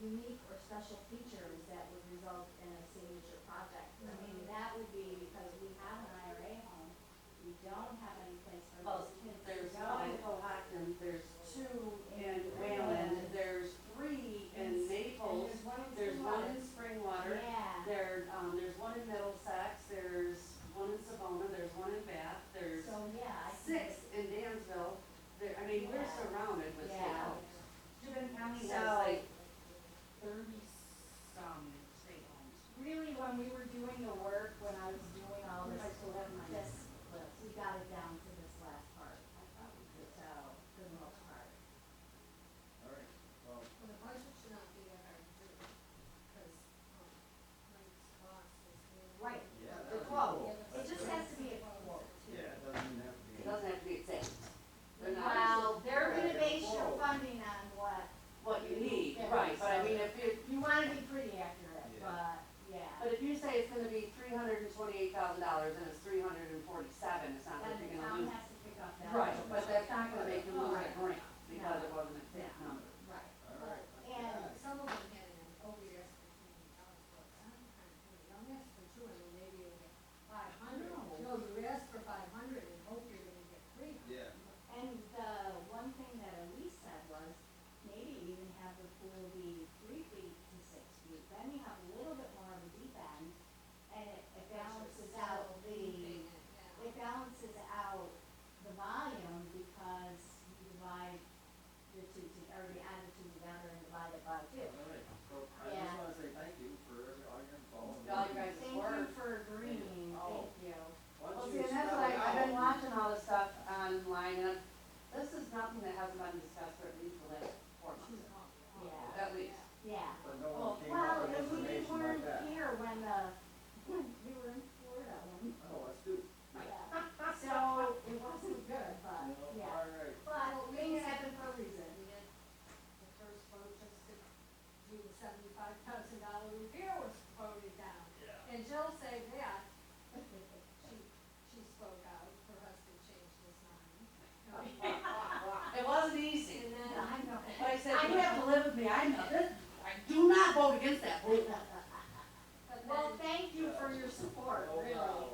unique or special features that would result in a signature project. I mean, that would be because we have an IRA home, we don't have any place for Well, those kids to there's go. one in Cohocton, there's two in Wayland, there's three in Naples, there's one in Springwater, Yeah. there's one in Middlesex, there's one in Savona, there's one in Bath, there's So, yeah. I six in Dansville. There, I mean, we're Yeah. surrounded with state Yeah. homes. Steuben County has So- like 30-some state homes. Really, when we were doing the work, when I was doing all this, this, we got it down to this last part. I thought we could tell for the most part. All right, well, Well, the budget should not be that hard to do, because, Mike's boss is really. Right, yeah, that the would be quote, cool. it just has to be a quote. Yeah, it doesn't even have to be. It doesn't have to be exact. They're not Well, they're gonna base your Quote. funding on what. what you need, right, but I mean, if You wanna be pretty accurate, Yeah. but, yeah. but if you say it's gonna be $328,000 and it's 347, it's not Then like the you're gonna town lose. has to pick up that. Right, but that's not gonna make you lose a grant, because No. it wasn't a fixed Yeah. number. Right. All right. And Some of them had an overyear for $300, but I'm asked for 200, maybe you'll get 500. No, you ask for 500 and hope you're gonna get 300. Yeah. And the one thing that Elise said was, maybe even have the pool be 3 feet to 6 feet, then you have a little bit more of a deep end, and it balances out it balances out the volume because you divide the two, or you add the two together and divide it by 2. All right, so I Yeah. just wanna say thank you for all your involvement. All you guys' Thank you work. for agreeing, Oh. thank you. Once Well, you see, and that's spell what it I've been out- watching all this stuff online, and this is nothing that hasn't been discussed for at least the last 4 months, Yeah, at least. yeah. But no Well, one came up with and we information like weren't that. here when we were in Florida when. Oh, that's good. Yeah. So it wasn't good, but, yeah. All right. But things happen for a reason. We had the first vote just to do the $75,000 repair was voted down. Yeah. And Jill said that, she spoke out for us to change this mind. It wasn't easy. And then, I know. But I said, you have to live with me, I know this, I do not vote against that pool. but Well, then, thank you for your support, really.